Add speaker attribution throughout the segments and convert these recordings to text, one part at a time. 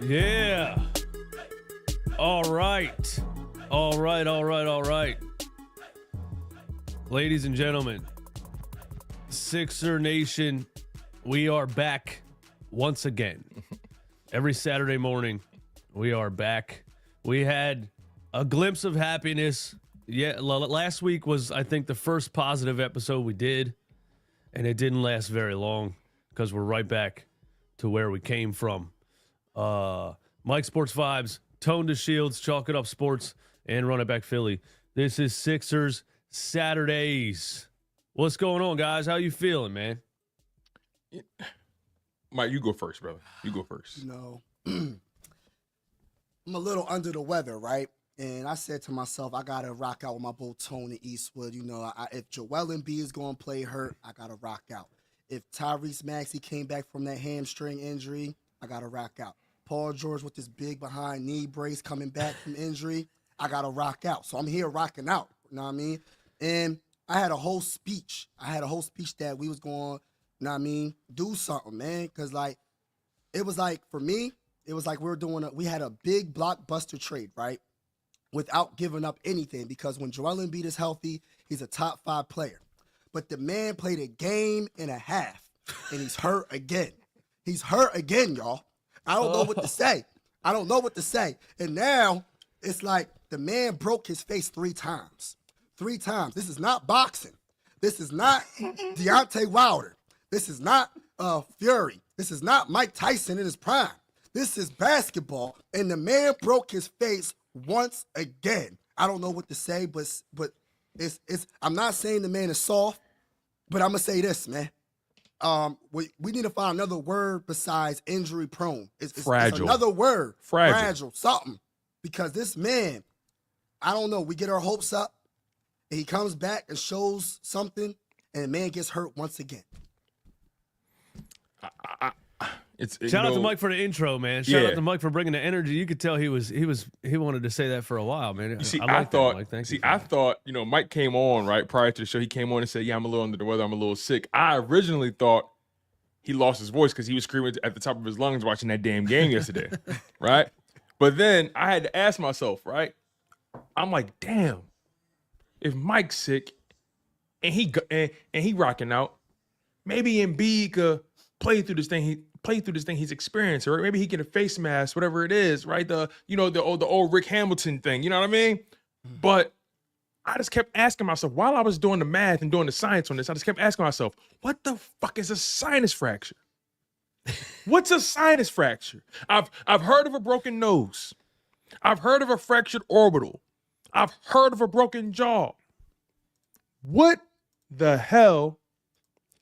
Speaker 1: Yeah. All right. All right. Ladies and gentlemen, Sixer Nation, we are back once again. Every Saturday morning, we are back. We had a glimpse of happiness. Yeah, last week was, I think, the first positive episode we did, and it didn't last very long because we're right back to where we came from. Mike Sports Vibes, Tone to Shields, Chalk It Up Sports, and Run It Back Philly. This is Sixers Saturdays. What's going on, guys? How you feeling, man?
Speaker 2: Mike, you go first, brother. You go first.
Speaker 3: You know, I'm a little under the weather, right? And I said to myself, I got to rock out with my boy Tony Eastwood. You know, if Joel Embiid is going to play hurt, I got to rock out. If Tyrese Maxey came back from that hamstring injury, I got to rock out. Paul George with this big behind knee brace coming back from injury, I got to rock out. So I'm here rocking out, you know what I mean? And I had a whole speech. That we was going, you know what I mean, do something, man. Because, like, it was like, for me, it was like we had a big blockbuster trade, right? Without giving up anything. Because when Joel Embiid is healthy, he's a top 5 player. But the man played a game and a half, and he's hurt again. He's hurt again, y'all. I don't know what to say. And now it's like the man broke his face 3 times. 3 times. This is not boxing. This is not Deontay Wilder. This is not Fury. This is not Mike Tyson in his prime. This is basketball, and the man broke his face once again. I don't know what to say, but it's. I'm not saying the man is soft, but I'm gonna say this, man. We need to find another word besides injury prone. It's
Speaker 2: fragile.
Speaker 3: It's another word.
Speaker 2: Fragile.
Speaker 3: Something. Because this man, I don't know. We get our hopes up, and he comes back and shows something, and the man gets hurt once again.
Speaker 1: Shout out to Mike for the intro, man. Shout out to Mike for bringing the energy. You could tell he wanted to say that for a while, man.
Speaker 2: I thought, you know, Mike came on right prior to the show. He came on and said, "Yeah, I'm a little under the weather. I'm a little sick." I originally thought he lost his voice because he was screaming at the top of his lungs watching that damn game yesterday, right? But then I had to ask myself, right? I'm like, damn, if Mike's sick and he rocking out, maybe Embiid could play through this thing he's experiencing, right? Maybe he get a face mask, whatever it is, right? The old Rick Hamilton thing, you know what I mean? But I just kept asking myself, while I was doing the math and doing the science on this, I just kept asking myself, what the fuck is a sinus fracture? What's a sinus fracture? I've heard of a broken nose. I've heard of a fractured orbital. I've heard of a broken jaw. What the hell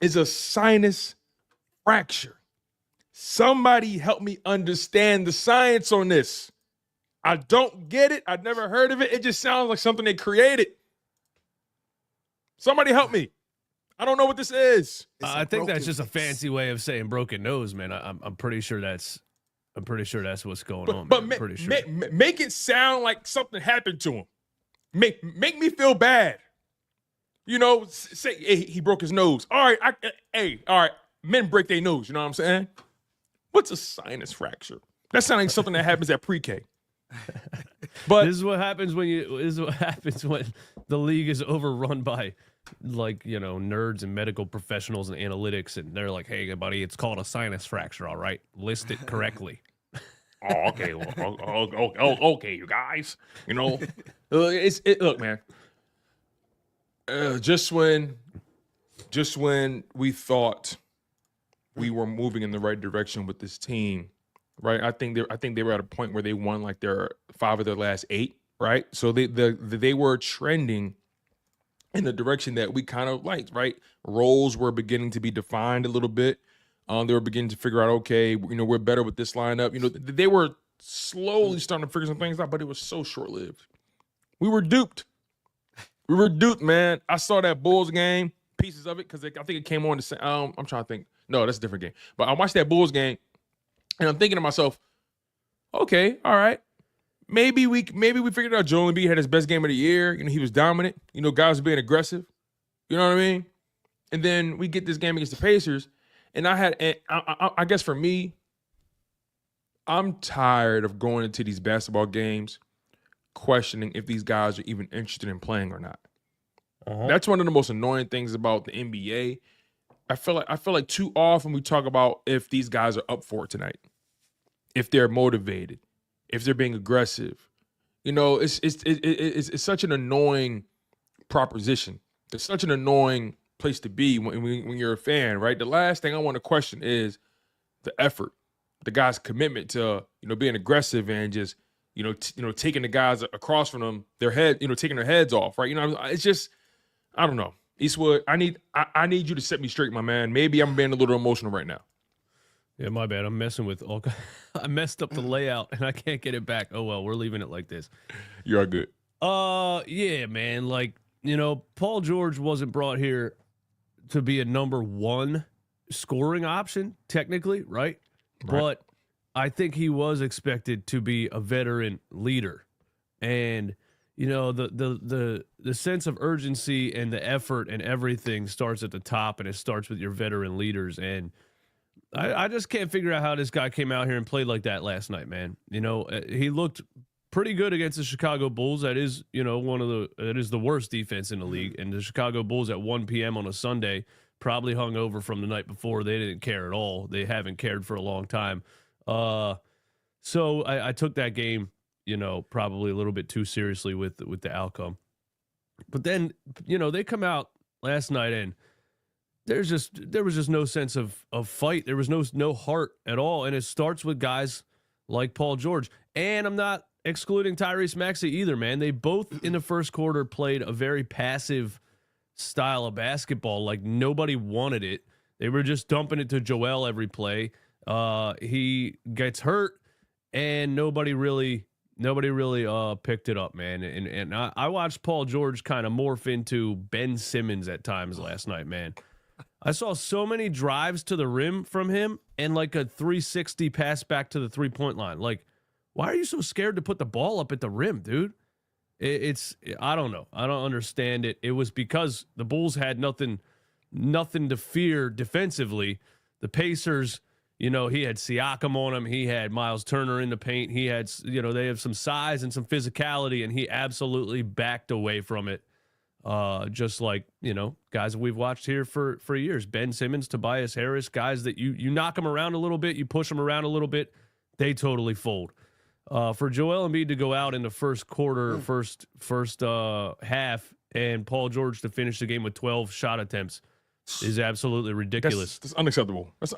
Speaker 2: is a sinus fracture? Somebody help me understand the science on this. I don't get it. I've never heard of it. It just sounds like something they created. Somebody help me. I don't know what this is.
Speaker 1: I think that's just a fancy way of saying broken nose, man. I'm pretty sure that's what's going on.
Speaker 2: But
Speaker 1: I'm pretty sure.
Speaker 2: Make it sound like something happened to him. Make me feel bad. You know, say he broke his nose. All right. Men break their nose. You know what I'm saying? What's a sinus fracture? That sounds like something that happens at pre-K. But
Speaker 1: this is what happens when the league is overrun by, like, you know, nerds and medical professionals and analytics, and they're like, "Hey, buddy, it's called a sinus fracture. All right, list it correctly."
Speaker 2: okay, okay, you guys. You know, look, man. Just when we thought we were moving in the right direction with this team, right? I think they were at a point where they won like their 5 of their last 8, right? So they were trending in the direction that we kind of liked, right? Roles were beginning to be defined a little bit. They were beginning to figure out, okay, you know, we're better with this lineup. You know, they were slowly starting to figure some things out, but it was so short-lived. We were duped. Man. I saw that Bulls game, pieces of it, because I think it came on the same. I'm trying to think. No, that's a different game. But I watched that Bulls game, and I'm thinking to myself, okay, all right, maybe we figured out Joel Embiid had his best game of the year. You know, he was dominant. You know, guys were being aggressive. You know what I mean? And then we get this game against the Pacers, and I guess for me, I'm tired of going into these basketball games questioning if these guys are even interested in playing or not. That's one of the most annoying things about the NBA. I feel like too often we talk about if these guys are up for it tonight, if they're motivated, if they're being aggressive. You know, it's such an annoying proposition. It's such an annoying place to be when you're a fan, right? The last thing I want to question is the effort, the guy's commitment to being aggressive and just taking the guys across from them, their head, taking their heads off, right? It's just, I don't know. Eastwood, I need you to set me straight, my man. Maybe I'm being a little emotional right now.
Speaker 1: Yeah, my bad. I'm messing with all. I messed up the layout and I can't get it back. Oh well, we're leaving it like this.
Speaker 2: You are good.
Speaker 1: Yeah, man. Like, Paul George wasn't brought here to be a number one scoring option, technically, right? But I think he was expected to be a veteran leader. And the sense of urgency and the effort and everything starts at the top, and it starts with your veteran leaders. And I just can't figure out how this guy came out here and played like that last night, man. He looked pretty good against the Chicago Bulls. That is, it is the worst defense in the league. And the Chicago Bulls at 1 p.m. on a Sunday, probably hung over from the night before. They didn't care at all. They haven't cared for a long time. So I took that game, probably a little bit too seriously with the outcome. But then, they come out last night and there was just no sense of fight. There was no heart at all. And it starts with guys like Paul George. And I'm not excluding Tyrese Maxey either, man. They both in the first quarter played a very passive style of basketball. Like nobody wanted it. They were just dumping it to Joel every play. He gets hurt and nobody really picked it up, man. And I watched Paul George kind of morph into Ben Simmons at times last night, man. I saw so many drives to the rim from him and like a 360 pass back to the 3-point line. Like, why are you so scared to put the ball up at the rim, dude? I don't know. I don't understand it. It was because the Bulls had nothing to fear defensively. The Pacers, he had Siakam on him. He had Miles Turner in the paint. He had, they have some size and some physicality, and he absolutely backed away from it. Just like, guys that we've watched here for years. Ben Simmons, Tobias Harris, guys that you knock them around a little bit, you push them around a little bit, they totally fold. For Joel Embiid to go out in the first quarter, first half, and Paul George to finish the game with 12 shot attempts is absolutely ridiculous.
Speaker 2: That's unacceptable. That's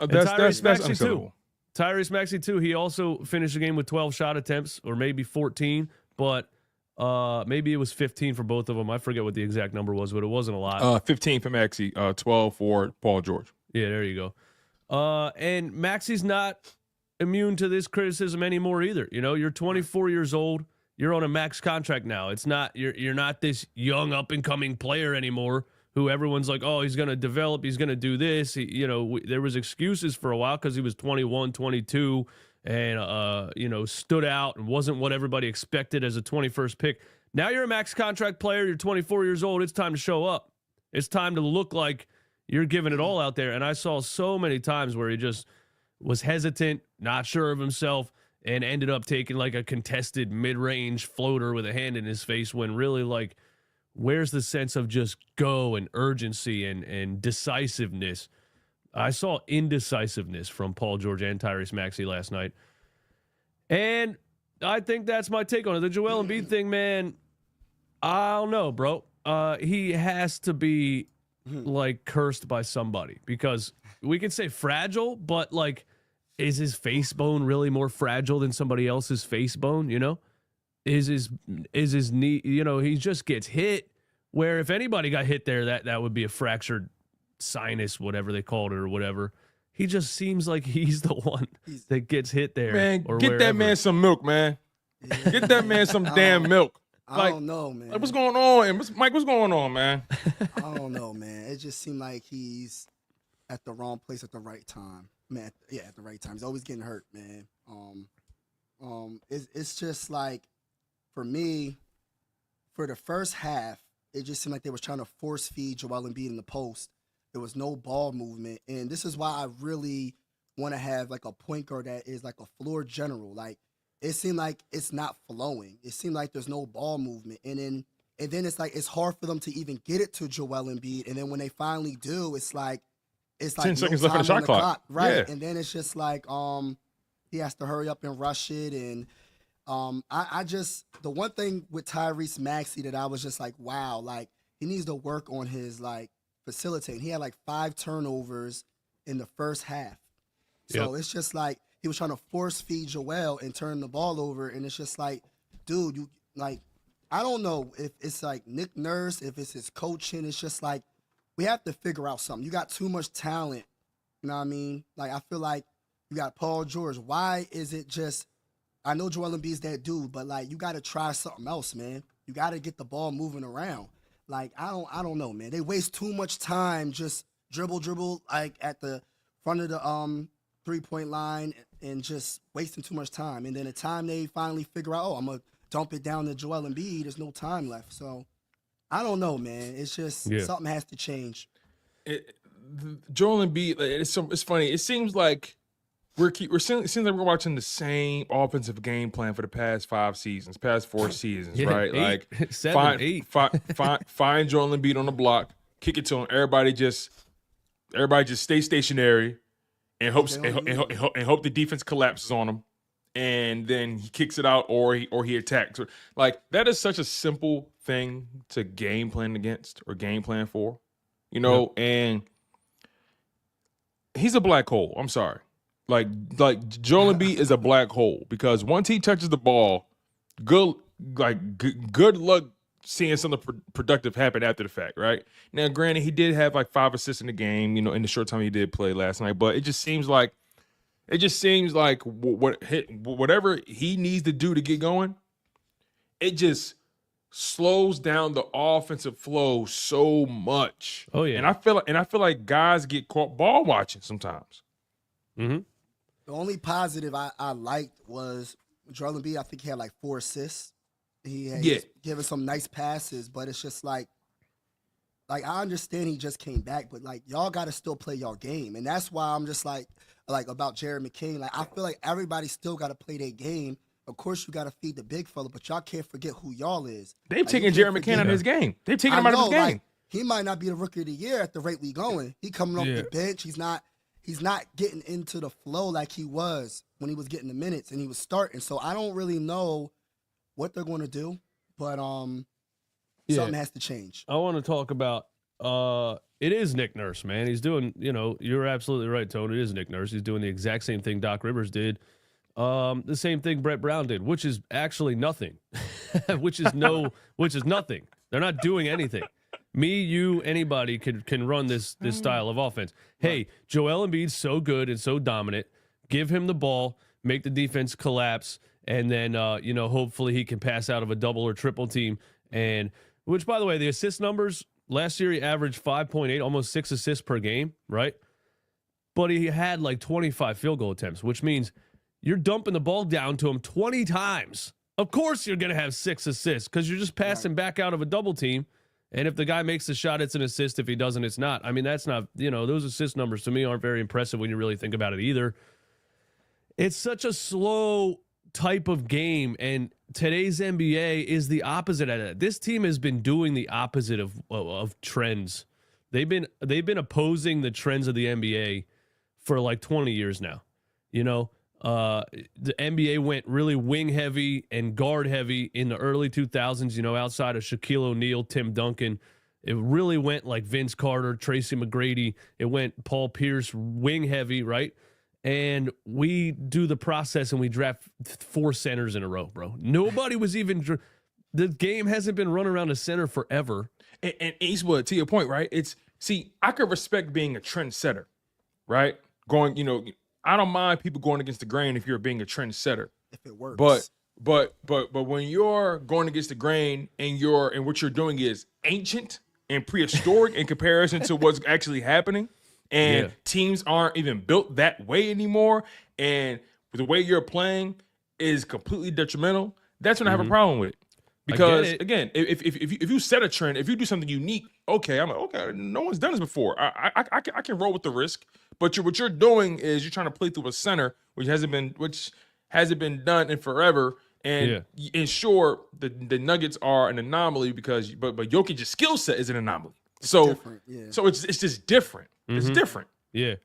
Speaker 1: Maxey
Speaker 2: unacceptable.
Speaker 1: Tyrese Maxey too. He also finished the game with 12 shot attempts, or maybe 14, but maybe it was 15 for both of them. I forget what the exact number was, but it wasn't a lot. 15
Speaker 2: for Maxey, 12 for Paul George.
Speaker 1: Yeah, there you go. And Maxey's not immune to this criticism anymore either. You're 24 years old. You're on a max contract now. It's not you're not this young up and coming player anymore who everyone's like, oh, he's going to develop, he's going to do this. There was excuses for a while because he was 21, 22, and stood out and wasn't what everybody expected as a 21st pick. Now you're a max contract player. You're 24 years old. It's time to show up. It's time to look like you're giving it all out there. And I saw so many times where he just was hesitant, not sure of himself, and ended up taking like a contested mid-range floater with a hand in his face when really, like, where's the sense of just go and urgency and decisiveness? I saw indecisiveness from Paul George and Tyrese Maxey last night. And I think that's my take on it. The Joel Embiid thing, man, I don't know, bro. He has to be like cursed by somebody, because we can say fragile, but like, is his face bone really more fragile than somebody else's face bone? Is his knee, he just gets hit, where if anybody got hit there, that would be a fractured sinus, whatever they called it or whatever. He just seems like he's the one that gets hit there.
Speaker 2: Man,
Speaker 1: or
Speaker 2: get
Speaker 1: wherever.
Speaker 2: that man some milk, man. Yeah. Get that man some damn milk.
Speaker 3: I don't know, man.
Speaker 2: Like, what's going on? Mike, what's going on, man?
Speaker 3: I don't know, man. It just seemed like he's at the wrong place at the right time. Man, at the right time. He's always getting hurt, man. It's just like, for me, for the first half, it just seemed like they was trying to force feed Joel Embiid in the post. There was no ball movement, and this is why I really want to have like a point guard that is like a floor general. Like it seemed like it's not flowing. It seemed like there's no ball movement, and then it's like it's hard for them to even get it to Joel Embiid. And then when they finally do, it's like
Speaker 2: 10 seconds left on the shot clock.
Speaker 3: Right?
Speaker 2: Yeah.
Speaker 3: And then it's just like he has to hurry up and rush it. And I just the one thing with Tyrese Maxey that I was just like, wow, like he needs to work on his like facilitating. He had like 5 turnovers in the first half. So it's just like he was trying to force feed Joel and turn the ball over. And it's just like, dude, you like, I don't know if it's like Nick Nurse, if it's his coaching. It's just like we have to figure out something. You got too much talent. You know what I mean? Like, I feel like you got Paul George. Why is it just, I know Joel Embiid's that dude, but like you got to try something else, man. You got to get the ball moving around. Like, I don't know, man. They waste too much time just dribble, like at the front of the 3-point line and just wasting too much time. And then the time they finally figure out, I'm going to dump it down to Joel Embiid, there's no time left. So, I don't know, man. It's just something has to change.
Speaker 2: Joel Embiid, it's funny. It seems like it seems like we're watching the same offensive game plan for the past 5 seasons, past 4 seasons, right?
Speaker 1: 8,
Speaker 2: like
Speaker 1: 7, 8.
Speaker 2: Find Joel Embiid on the block, kick it to him. Everybody just stay stationary and hope the defense collapses on him, and then he kicks it out or he attacks. Like that is such a simple thing to game plan against or game plan for, you know. And he's a black hole. I'm sorry. Like Joel Embiid is a black hole because once he touches the ball, good luck seeing something productive happen after the fact, right? Now, granted, he did have like 5 assists in the game, you know, in the short time he did play last night, but it just seems like whatever he needs to do to get going, it just slows down the offensive flow so much.
Speaker 1: Oh yeah,
Speaker 2: and I feel like guys get caught ball watching sometimes.
Speaker 1: Mm-hmm.
Speaker 3: The only positive I liked was Joel Embiid. I think he had like 4 assists. He was giving some nice passes, but it's just like I understand he just came back, but like y'all got to still play y'all game, and that's why I'm just like about Jared McCain. Like I feel like everybody still got to play their game. Of course, you got to feed the big fella, but y'all can't forget who y'all is.
Speaker 2: They've taken Jared McCain out of his game. They've taken him out of his game.
Speaker 3: Like, he might not be the rookie of the year at the rate we going. He coming off the bench. He's not getting into the flow like he was when he was getting the minutes and he was starting. So I don't really know what they're going to do, but something has to change.
Speaker 1: I want to talk about it is Nick Nurse, man. He's doing, you know, you're absolutely right, Tony. It is Nick Nurse. He's doing the exact same thing Doc Rivers did. The same thing Brett Brown did, which is actually nothing. which is nothing. They're not doing anything. Me, you, anybody can run this style of offense. Hey, Joel Embiid's so good and so dominant. Give him the ball, make the defense collapse, and then hopefully he can pass out of a double or triple team. And which, by the way, the assist numbers last year he averaged 5.8, almost 6 assists per game, right? But he had like 25 field goal attempts, which means you're dumping the ball down to him 20 times. Of course you're going to have 6 assists because you're just passing back out of a double team. And if the guy makes the shot, it's an assist. If he doesn't, it's not. I mean, that's not, those assist numbers to me aren't very impressive when you really think about it either. It's such a slow type of game, and today's NBA is the opposite of that. This team has been doing the opposite of trends. They've been opposing the trends of the NBA for like 20 years now. The NBA went really wing heavy and guard heavy in the early 2000s, outside of Shaquille O'Neal, Tim Duncan. It really went like Vince Carter, Tracy McGrady. It went Paul Pierce, wing heavy, right? And we do the process and we draft 4 centers in a row, bro. Nobody was even the game hasn't been run around a center forever.
Speaker 2: And Eastwood, to your point, right? I could respect being a trendsetter, right? I don't mind people going against the grain if you're being a trendsetter.
Speaker 3: If it works.
Speaker 2: But when you're going against the grain and what you're doing is ancient and prehistoric in comparison to what's actually happening, and teams aren't even built that way anymore, and the way you're playing is completely detrimental, that's when I have a problem with it. Because again, if you set a trend, if you do something unique, okay, I'm like, okay, no one's done this before. I can roll with the risk. But what you're doing is you're trying to play through a center, which hasn't been done in forever. And ensure the Nuggets are an anomaly because but Jokic's skill set is an anomaly. So it's just different. It's different.
Speaker 1: Yeah.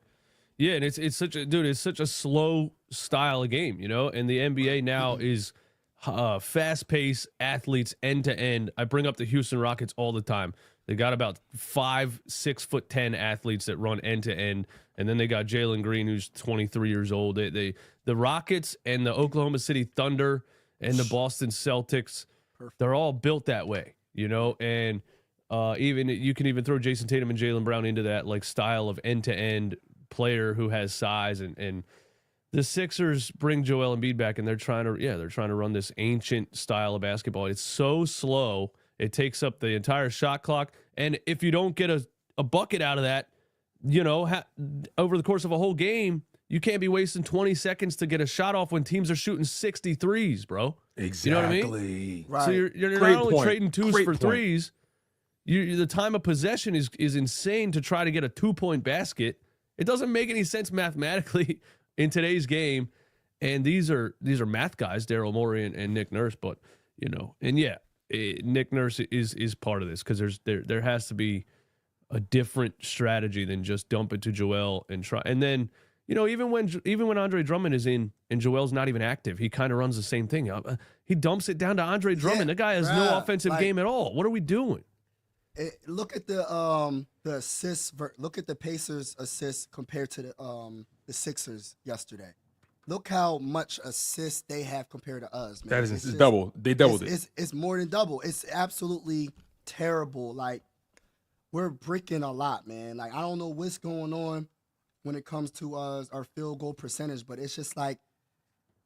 Speaker 1: Yeah, and it's such a slow style of game, you know? And the NBA now is fast-paced athletes end to end. I bring up the Houston Rockets all the time. They got about 6'10" athletes that run end to end, and then they got Jalen Green, who's 23 years old. The Rockets and the Oklahoma City Thunder and the Boston Celtics, they're all built that way, you know. And even you can even throw Jason Tatum and Jaylen Brown into that like style of end to end player who has size. And the Sixers bring Joel Embiid back, and they're trying to run this ancient style of basketball. It's so slow. It takes up the entire shot clock. And if you don't get a bucket out of that, you know, over the course of a whole game, you can't be wasting 20 seconds to get a shot off when teams are shooting 63s, bro.
Speaker 2: Exactly.
Speaker 1: You know what I mean?
Speaker 3: Right.
Speaker 1: So you're not only trading twos for threes, the time of possession is insane to try to get a 2-point basket. It doesn't make any sense mathematically in today's game. And these are math guys, Daryl Morey and Nick Nurse, but you know, and yeah, Nick Nurse is part of this because there has to be a different strategy than just dump it to Joel and try. And then, you know, even when Andre Drummond is in and Joel's not even active, he kind of runs the same thing. He dumps it down to Andre Drummond. The guy has no offensive game at all. What are we doing?
Speaker 3: Look at the assists. Look at the Pacers assists compared to the Sixers yesterday. Look how much assists they have compared to us, man.
Speaker 2: That is double. They doubled
Speaker 3: it. It's more than double. It's absolutely terrible. Like, we're bricking a lot, man. Like, I don't know what's going on when it comes to our field goal percentage, but it's just like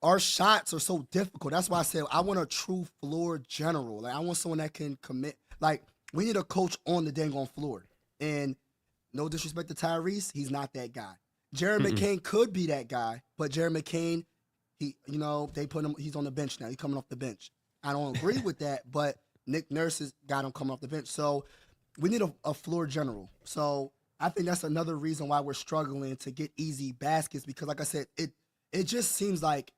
Speaker 3: our shots are so difficult. That's why I said I want a true floor general. Like, I want someone that can commit. Like, we need a coach on the dang on floor. And no disrespect to Tyrese, he's not that guy. Jared McCain could be that guy, but Jared McCain, they put him. He's on the bench now. He's coming off the bench. I don't agree with that, but Nick Nurse has got him coming off the bench. So we need a floor general. So I think that's another reason why we're struggling to get easy baskets because, like I said, it just seems like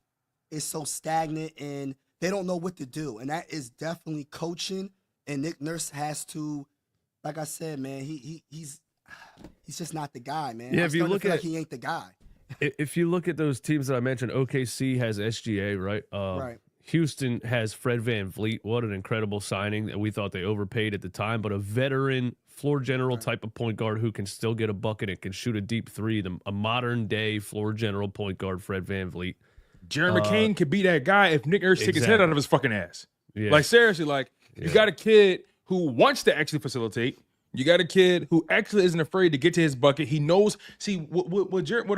Speaker 3: it's so stagnant and they don't know what to do. And that is definitely coaching. And Nick Nurse has to, like I said, man, he's just not the guy, man.
Speaker 1: Yeah, if you look at
Speaker 3: he ain't the guy.
Speaker 1: If you look at those teams that I mentioned, OKC has SGA, right?
Speaker 3: Right.
Speaker 1: Houston has Fred VanVleet. What an incredible signing that we thought they overpaid at the time, but a veteran floor general type of point guard who can still get a bucket and can shoot a deep three. A modern day floor general point guard, Fred VanVleet.
Speaker 2: Jared McCain could be that guy if Nick Nurse take his head out of his fucking ass.
Speaker 1: Yeah.
Speaker 2: Like, seriously, like, you got a kid who wants to actually facilitate. You got a kid who actually isn't afraid to get to his bucket. He knows. See, what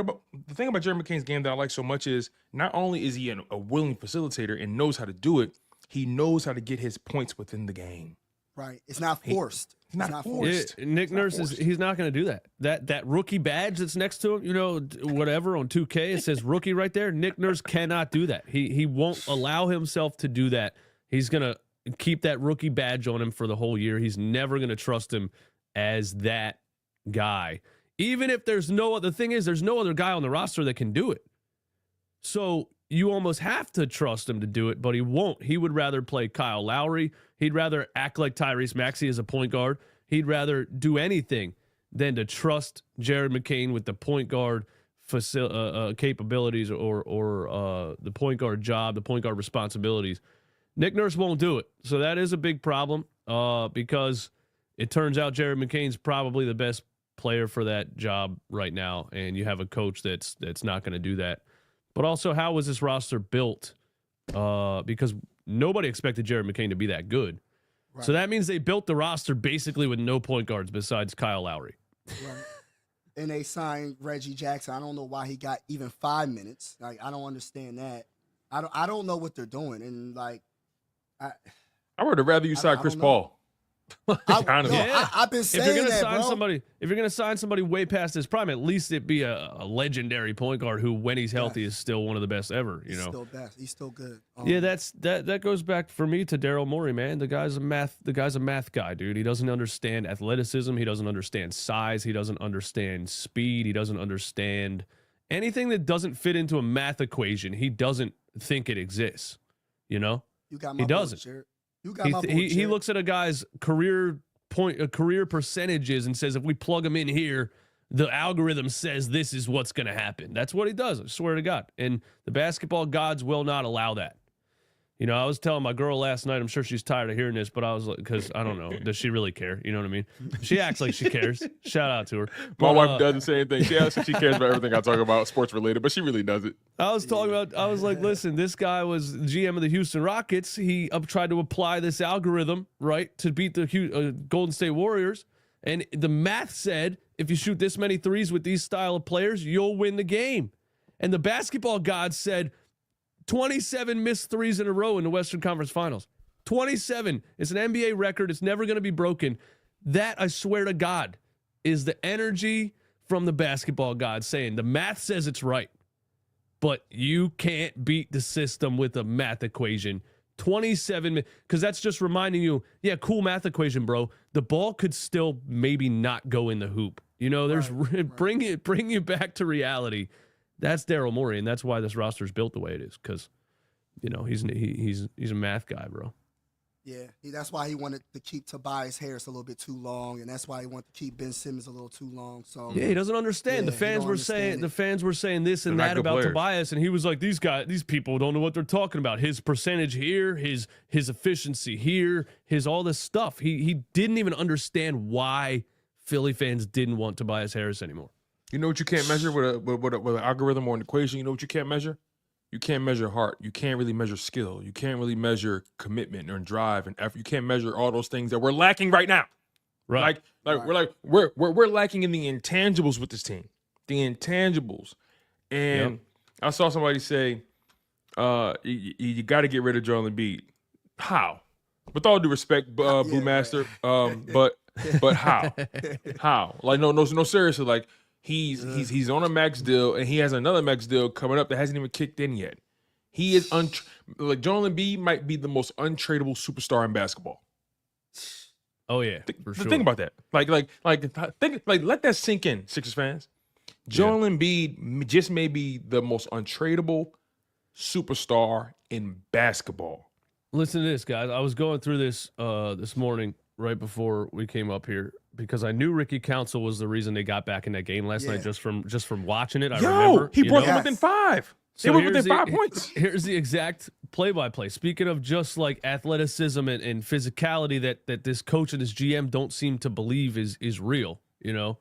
Speaker 2: about the thing about Jared McCain's game that I like so much is not only is he a willing facilitator and knows how to do it, he knows how to get his points within the game.
Speaker 3: Right. It's not forced.
Speaker 2: It's not forced.
Speaker 1: Yeah, Nick Nurse he's not going to do that. That rookie badge that's next to him, you know, whatever on 2K, it says rookie right there. Nick Nurse cannot do that. He won't allow himself to do that. He's going to keep that rookie badge on him for the whole year. He's never going to trust him as that guy. Even if there's the thing is, there's no other guy on the roster that can do it. So you almost have to trust him to do it, but he won't. He would rather play Kyle Lowry. He'd rather act like Tyrese Maxey as a point guard. He'd rather do anything than to trust Jared McCain with the point guard capabilities or the point guard job, the point guard responsibilities. Nick Nurse won't do it. So that is a big problem because it turns out Jared McCain's probably the best player for that job right now, and you have a coach that's not going to do that. But also, how was this roster built? Because nobody expected Jared McCain to be that good. Right. So that means they built the roster basically with no point guards besides Kyle Lowry.
Speaker 3: Right. And they signed Reggie Jackson. I don't know why he got even 5 minutes. Like, I don't understand that. I don't know what they're doing. And like,
Speaker 2: I would have rather you sign Chris Paul. Kind of.
Speaker 3: I've been
Speaker 1: If you're
Speaker 3: saying
Speaker 1: gonna
Speaker 3: that,
Speaker 1: sign
Speaker 3: bro.
Speaker 1: somebody, if you're gonna sign somebody way past his prime, at least it be a legendary point guard who, when he's healthy, is still one of the best ever. You
Speaker 3: He's
Speaker 1: know,
Speaker 3: still best. He's still good.
Speaker 1: yeah, that goes back for me to Daryl Morey, man. The guy's a math guy, dude. He doesn't understand athleticism. He doesn't understand size. He doesn't understand speed. He doesn't understand anything that doesn't fit into a math equation. He doesn't think it exists. You know,
Speaker 3: You got my
Speaker 1: he doesn't.
Speaker 3: Vote, Jared. You got my vote,
Speaker 1: He
Speaker 3: Jared.
Speaker 1: looks at a guy's career percentages and says, if we plug him in here, the algorithm says this is what's going to happen. That's what he does. I swear to God. And the basketball gods will not allow that. You know, I was telling my girl last night, I'm sure she's tired of hearing this, but I was like, because I don't know, does she really care? You know what I mean? She acts like she cares. Shout out to her.
Speaker 2: My wife does the same thing. She cares about everything I talk about, sports related, but she really doesn't.
Speaker 1: I was like, listen, this guy was GM of the Houston Rockets. He tried to apply this algorithm, right, to beat the Golden State Warriors. And the math said, if you shoot this many threes with these style of players, you'll win the game. And the basketball gods said, 27 missed threes in a row in the Western Conference Finals. 27. It's an NBA record. It's never going to be broken. That, I swear to God, is the energy from the basketball gods saying the math says it's right, but you can't beat the system with a math equation. 27, because that's just reminding you, yeah, cool math equation, bro. The ball could still maybe not go in the hoop. You know, there's bring you back to reality. That's Daryl Morey, and that's why this roster is built the way it is. Because, you know, he's a math guy, bro.
Speaker 3: Yeah, that's why he wanted to keep Tobias Harris a little bit too long, and that's why he wanted to keep Ben Simmons a little too long. So
Speaker 1: yeah, he doesn't understand.
Speaker 3: Yeah,
Speaker 1: the fans were saying this and
Speaker 2: They're
Speaker 1: that
Speaker 2: not good
Speaker 1: about
Speaker 2: players.
Speaker 1: Tobias, and he was like, these people don't know what they're talking about. His percentage here, his efficiency here, his all this stuff. He didn't even understand why Philly fans didn't want Tobias Harris anymore.
Speaker 2: You know what you can't measure with an algorithm or an equation? You know what you can't measure? You can't measure heart. You can't really measure skill. You can't really measure commitment or drive and effort. You can't measure all those things that we're lacking right now.
Speaker 1: Right.
Speaker 2: We're lacking in the intangibles with this team. The intangibles. And I saw somebody say, you got to get rid of Joel Embiid. How? With all due respect, Blue Master, but how? How? Like no, seriously. Like he's on a max deal, and he has another max deal coming up that hasn't even kicked in yet. He is like Joel Embiid might be the most untradeable superstar in basketball.
Speaker 1: Oh yeah, for sure.
Speaker 2: Think about that. Let that sink in, Sixers fans. Joel Embiid just may be the most untradeable superstar in basketball.
Speaker 1: Listen to this, guys. I was going through this this morning right before we came up here because I knew Ricky Council was the reason they got back in that game last night just from watching it. I remember.
Speaker 2: He brought them within 5. They were within 5 points.
Speaker 1: Here's the exact play-by-play. Speaking of just like athleticism and physicality that this coach and this GM don't seem to believe is real. You know,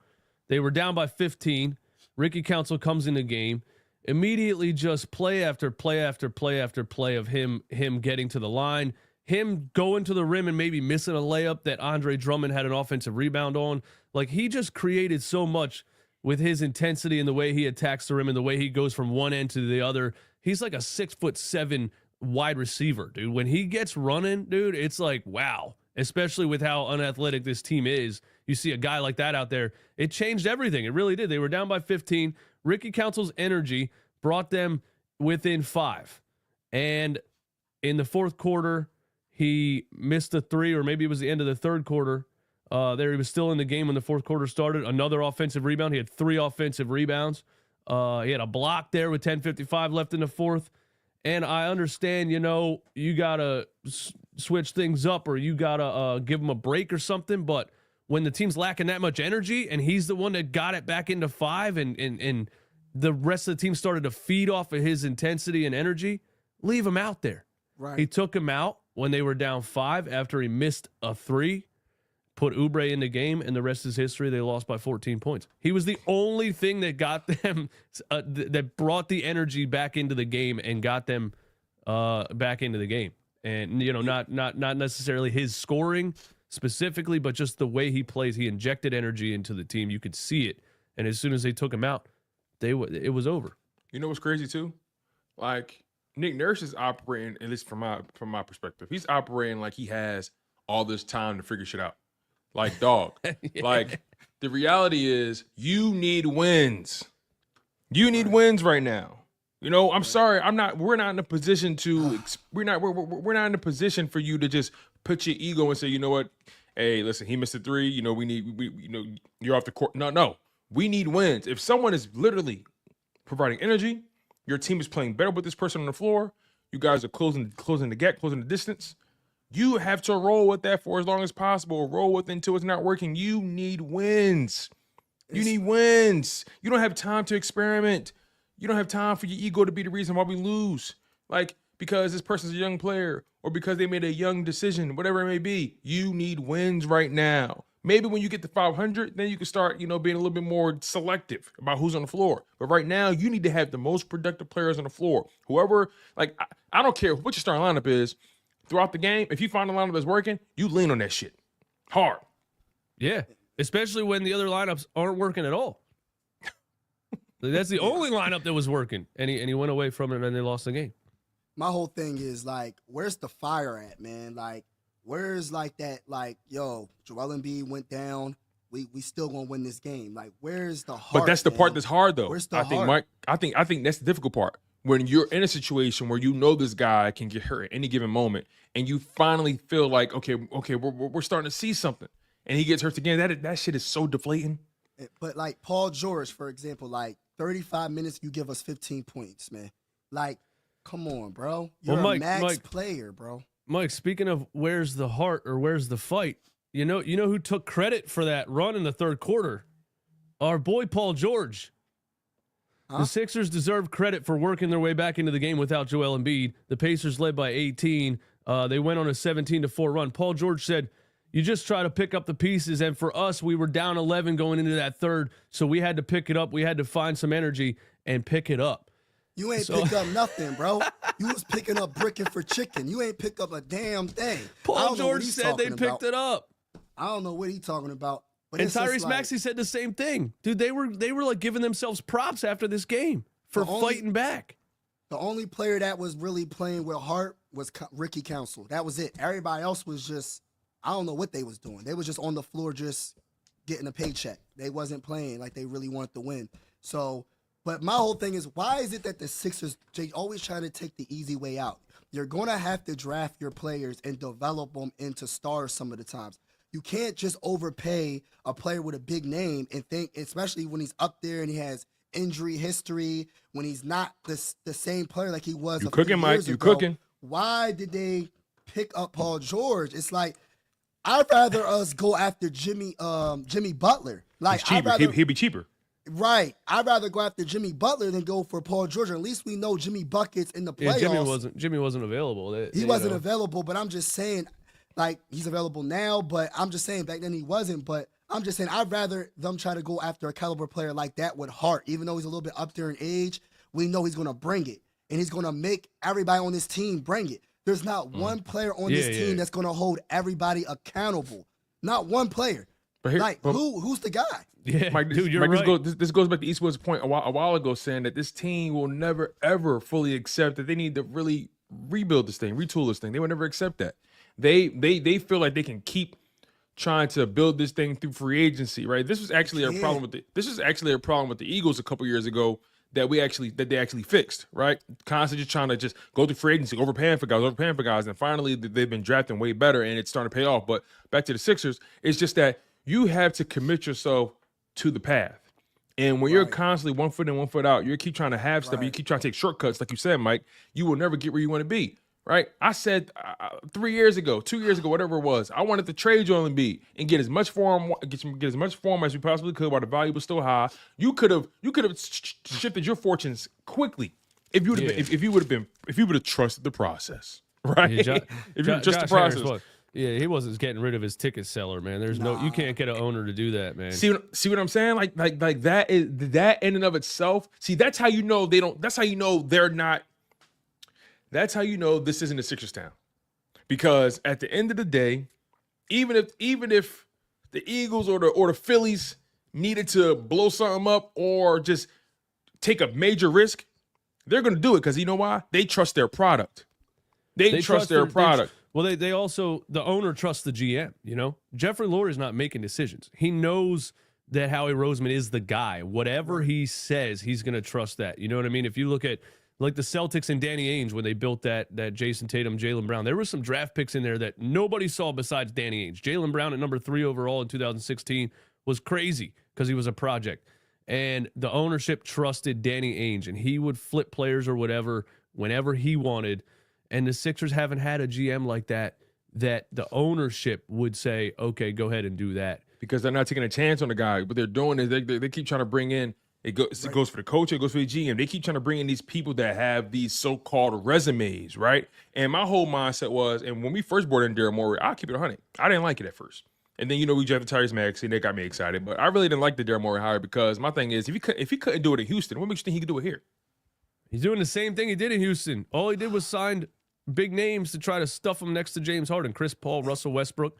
Speaker 1: they were down by 15. Ricky Council comes in the game. Immediately just play after play after play after play of him getting to the line, him going to the rim and maybe missing a layup that Andre Drummond had an offensive rebound on. Like, he just created so much with his intensity and the way he attacks the rim and the way he goes from one end to the other. He's like a 6'7" wide receiver, dude. When he gets running, dude, it's like, wow. Especially with how unathletic this team is. You see a guy like that out there, it changed everything. It really did. They were down by 15. Ricky Council's energy brought them within 5. And in the fourth quarter, he missed a 3, or maybe it was the end of the third quarter. There he was still in the game when the fourth quarter started. Another offensive rebound. He had 3 offensive rebounds. He had a block there with 10:55 left in the fourth. And I understand, you know, you got to switch things up or you got to give him a break or something. But when the team's lacking that much energy and he's the one that got it back into 5 and the rest of the team started to feed off of his intensity and energy, leave him out there.
Speaker 3: Right.
Speaker 1: He took him out when they were down 5 after he missed a 3, put Oubre in the game, and the rest is history. They lost by 14 points. He was the only thing that got them, that brought the energy back into the game and got them back into the game. And, you know, not necessarily his scoring specifically, but just the way he plays. He injected energy into the team. You could see it. And as soon as they took him out, it was over.
Speaker 2: You know what's crazy too? Like, Nick Nurse is operating, at least from my perspective, he's operating like he has all this time to figure shit out. Like, dog.
Speaker 1: Yeah.
Speaker 2: Like, the reality is you need wins. You need wins right now. You know, I'm sorry. We're not in a position to, we're not in a position for you to just put your ego and say, you know what? Hey, listen, he missed a 3. You know, you're off the court. No. We need wins. If someone is literally providing energy, your team is playing better with this person on the floor, you guys are closing the gap, closing the distance, you have to roll with that for as long as possible. Roll with it until it's not working. You need wins. You need wins. You don't have time to experiment. You don't have time for your ego to be the reason why we lose. Like, because this person's a young player or because they made a young decision, whatever it may be. You need wins right now. Maybe when you get to 500, then you can start, being a little bit more selective about who's on the floor. But right now, you need to have the most productive players on the floor. Whoever, I don't care what your starting lineup is throughout the game. If you find a lineup that's working, you lean on that shit hard.
Speaker 1: Yeah, especially when the other lineups aren't working at all. That's the only lineup that was working, and he went away from it, and then they lost the game.
Speaker 3: My whole thing is, where's the fire at, man? Where's that, yo, Joel Embiid went down. We still gonna win this game. Where's the heart?
Speaker 2: But that's the part that's hard, though.
Speaker 3: Where's the
Speaker 2: I
Speaker 3: heart?
Speaker 2: think, Mike. I think that's the difficult part. When you're in a situation where you know this guy can get hurt at any given moment, and you finally feel like, okay, we're starting to see something, and he gets hurt again. That shit is so deflating.
Speaker 3: But Paul George, for example, 35 minutes, you give us 15 points, man. Come on, bro. You're a max player, bro.
Speaker 1: Mike, speaking of where's the heart or where's the fight, you know who took credit for that run in the third quarter? Our boy Paul George. Huh? The Sixers deserve credit for working their way back into the game without Joel Embiid. The Pacers led by 18. They went on a 17-4 run. Paul George said, you just try to pick up the pieces, and for us, we were down 11 going into that third, so we had to pick it up. We had to find some energy and pick it up.
Speaker 3: You ain't pick up nothing, bro. You was picking up bricking for chicken. You ain't pick up a damn thing.
Speaker 1: Paul George said they picked it up.
Speaker 3: I don't know what he's talking about. But
Speaker 1: and Tyrese Maxey said the same thing. Dude, they were giving themselves props after this game for fighting back.
Speaker 3: The only player that was really playing with heart was Ricky Council. That was it. Everybody else was just, I don't know what they was doing. They was just on the floor just getting a paycheck. They wasn't playing like they really wanted to win. So, but my whole thing is, why is it that the Sixers, they always try to take the easy way out? You're going to have to draft your players and develop them into stars some of the times. You can't just overpay a player with a big name and think, especially when he's up there and he has injury history, when he's not the same player like he was a few years ago.
Speaker 2: You cooking.
Speaker 3: Why did they pick up Paul George? It's like, I'd rather us go after Jimmy Butler.
Speaker 2: He's cheaper. He'd be cheaper.
Speaker 3: Right. I'd rather go after Jimmy Butler than go for Paul George. Or at least we know Jimmy buckets in the playoffs.
Speaker 1: Yeah, Jimmy wasn't available.
Speaker 3: He wasn't available, but I'm just saying, he's available now, but I'm just saying back then he wasn't. But I'm just saying I'd rather them try to go after a caliber player like that with heart. Even though he's a little bit up there in age, we know he's going to bring it. And he's going to make everybody on this team bring it. There's not one player on this team that's going to hold everybody accountable. Not one player.
Speaker 2: But
Speaker 3: who's the guy?
Speaker 1: Yeah,
Speaker 2: Mike,
Speaker 1: dude, you're
Speaker 2: Mike,
Speaker 1: right.
Speaker 2: This goes back to Eastwood's point a while ago, saying that this team will never, ever fully accept that they need to really rebuild this thing, retool this thing. They would never accept that. They feel like they can keep trying to build this thing through free agency, right? This was actually a problem with the Eagles a couple years ago that they actually fixed, right? Constantly just trying to just go through free agency, overpaying for guys, and finally they've been drafting way better and it's starting to pay off. But back to the Sixers, it's just that you have to commit yourself to the path. And when you're constantly 1 foot in, 1 foot out, you keep trying to have stuff, you keep trying to take shortcuts, like you said, Mike, you will never get where you want to be, right? I said 2 years ago, whatever it was, I wanted to trade Joel Embiid and get as much form as we possibly could while the value was still high. You could have shifted your fortunes quickly if you would have trusted the process, right?
Speaker 1: Yeah,
Speaker 2: if you trust the process.
Speaker 1: Yeah, he wasn't getting rid of his ticket seller, man. There's you can't get an owner to do that, man.
Speaker 2: See what I'm saying? Like that is that in and of itself. See, that's how you know they don't. That's how you know they're not. That's how you know this isn't a Sixers town, because at the end of the day, even if the Eagles or the Phillies needed to blow something up or just take a major risk, they're going to do it because you know why? They trust their product. They trust their product.
Speaker 1: Well, they also, the owner trusts the GM, you know? Jeffrey Lurie's not making decisions. He knows that Howie Roseman is the guy. Whatever he says, he's going to trust that. You know what I mean? If you look at like the Celtics and Danny Ainge when they built that Jason Tatum, Jaylen Brown, there were some draft picks in there that nobody saw besides Danny Ainge. Jaylen Brown at number 3 overall in 2016 was crazy because he was a project. And the ownership trusted Danny Ainge, and he would flip players or whatever whenever he wanted. And the Sixers haven't had a GM like that the ownership would say, okay, go ahead and do that.
Speaker 2: Because they're not taking a chance on the guy. What they're doing is they keep trying to bring in, it goes for the coach, it goes for the GM. They keep trying to bring in these people that have these so-called resumes, right? And my whole mindset was, and when we first brought in Daryl Morey, I'll keep it 100. I didn't like it at first. And then, we drafted Tyrese Maxey, and that got me excited. But I really didn't like the Daryl Morey hire because my thing is, if he couldn't do it in Houston, what makes you think he could do it here?
Speaker 1: He's doing the same thing he did in Houston. All he did was sign big names to try to stuff him next to James Harden, Chris Paul, Russell Westbrook.